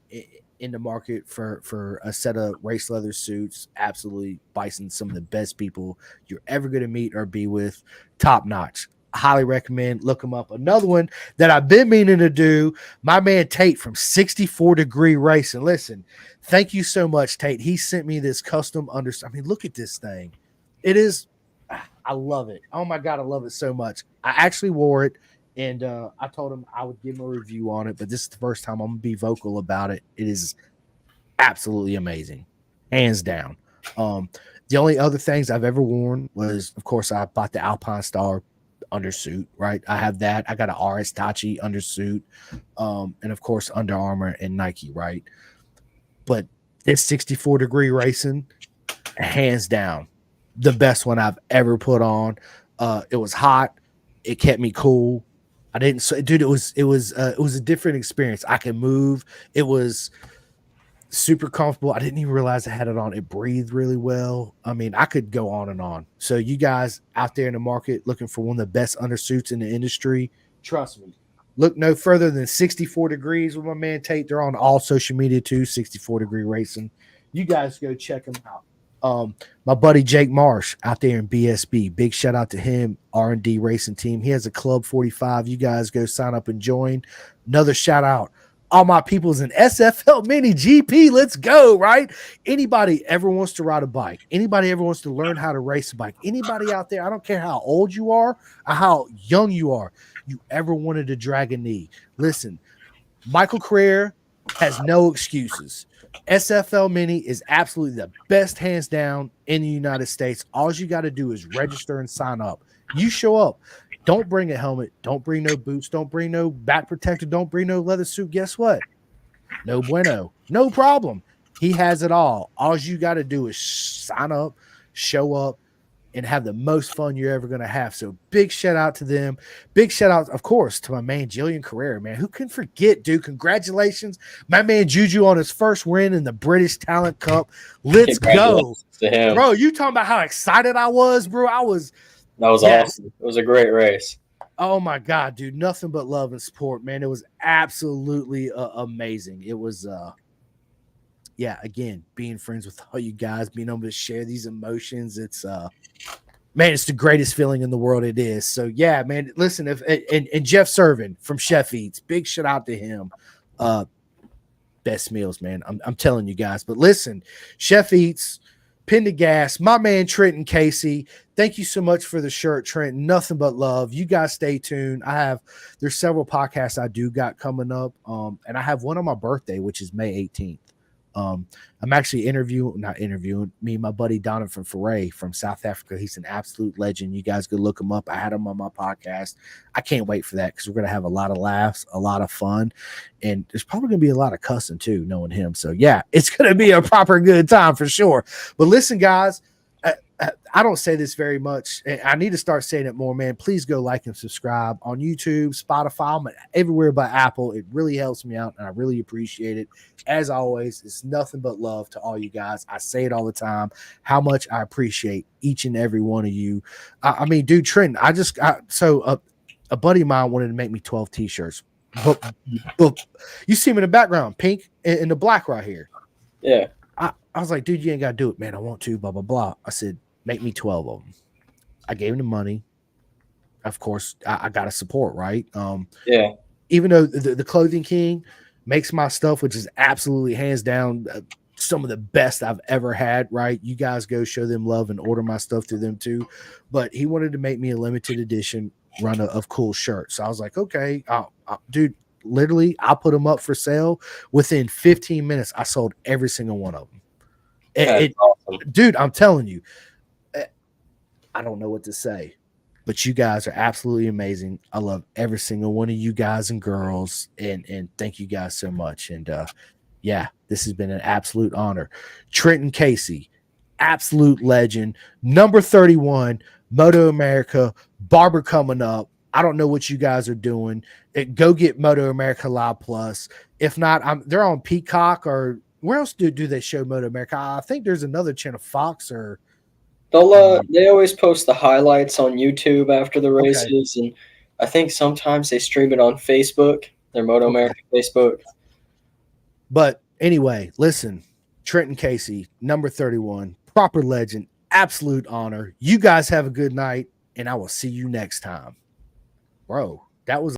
in the market for a set of race leather suits, absolutely Bison, some of the best people you're ever going to meet or be with, top notch. Highly recommend. Look them up. Another one that I've been meaning to do, my man Tate from 64 Degree Racing. Listen, thank you so much, Tate. He sent me this custom under. I mean, look at this thing. It is. I love it. Oh my god, I love it so much. I actually wore it, and I told him I would give him a review on it. But this is the first time I'm gonna be vocal about it. It is absolutely amazing, hands down. Um, the only other things I've ever worn was, of course, I bought the Alpine Star undersuit, right? I have that. I got an RS Tachi undersuit, and of course Under Armour and Nike, right? But this 64 Degree Racing, hands down, the best one I've ever put on. It was hot. It kept me cool. I didn't, dude. It was a different experience. I could move. It was super comfortable. I didn't even realize I had it on. It breathed really well. I mean, I could go on and on. So you guys out there in the market looking for one of the best undersuits in the industry, trust me. Look no further than 64 Degrees with my man Tate. They're on all social media too, 64 Degree Racing. You guys go check them out. My buddy Jake Marsh out there in BSB. Big shout out to him, R&D Racing Team. He has a Club 45. You guys go sign up and join. Another shout out all my people's in SFL Mini GP. Let's go, right? Anybody ever wants to ride a bike, anybody ever wants to learn how to race a bike, anybody out there, I don't care how old you are or how young you are, you ever wanted to drag a knee, listen, Michael Carrere has no excuses. SFL Mini is absolutely the best, hands down, in the United States. All you got to do is register and sign up. You show up. Don't bring a helmet. Don't bring no boots. Don't bring no back protector. Don't bring no leather suit. Guess what? No bueno. No problem. He has it all. All you got to do is sign up, show up, and have the most fun you're ever going to have. So big shout out to them. Big shout out, of course, to my man, Jillian Carrera, man. Who can forget, dude? Congratulations. My man, Juju, on his first win in the British Talent Cup. Let's go. To him. Bro, you talking about how excited I was, bro? That was awesome. It was a great race. Oh my god, dude! Nothing but love and support, man. It was absolutely amazing. It was, yeah. Again, being friends with all you guys, being able to share these emotions, it's man, it's the greatest feeling in the world. It is. So yeah, man. Listen, and Jeff Servin from Chef Eats, big shout out to him. Best meals, man. I'm telling you guys. But listen, Chef Eats, Pin to Gas, my man Trenton Keesee. Thank you so much for the shirt, Trenton. Nothing but love. You guys stay tuned. There's several podcasts I do got coming up. And I have one on my birthday, which is May 18th. I'm actually not interviewing me, my buddy Donovan Foray from South Africa. He's an absolute legend. You guys go look him up. I had him on my podcast. I can't wait for that because we're going to have a lot of laughs, a lot of fun, and there's probably going to be a lot of cussing too, knowing him. So yeah, it's going to be a proper good time for sure. But listen, guys, I don't say this very much. I need to start saying it more, man. Please go like and subscribe on YouTube, Spotify, I'm everywhere but Apple. It really helps me out, and I really appreciate it. As always, it's nothing but love to all you guys. I say it all the time, how much I appreciate each and every one of you. I mean, dude, Trent, a buddy of mine wanted to make me 12 T-shirts. But you see him in the background, pink and the black right here. Yeah. I was like, dude, you ain't got to do it, man. I want to, blah, blah, blah. I said, make me 12 of them. I gave him the money. Of course, I got to support, right? Yeah. Even though the Clothing King makes my stuff, which is absolutely hands down some of the best I've ever had, right? You guys go show them love and order my stuff through them too. But he wanted to make me a limited edition run of cool shirts. So I was like, okay, dude, literally, I put them up for sale. Within 15 minutes, I sold every single one of them. Awesome. Dude, I'm telling you, I don't know what to say, but you guys are absolutely amazing. I love every single one of you guys and girls, and thank you guys so much. And yeah, this has been an absolute honor. Trenton Keesee, absolute legend, number 31, Moto America, Barber coming up. I don't know what you guys are doing. Go get Moto America Live Plus. If not, they're on Peacock, or where else do they show Moto America? I think there's another channel, Fox, or they always post the highlights on YouTube after the races, and I think sometimes they stream it on Facebook, their Moto America Facebook. But Anyway, listen, Trenton Keesee, number 31, proper legend, absolute honor. You guys have a good night, and I will see you next time. Bro, that was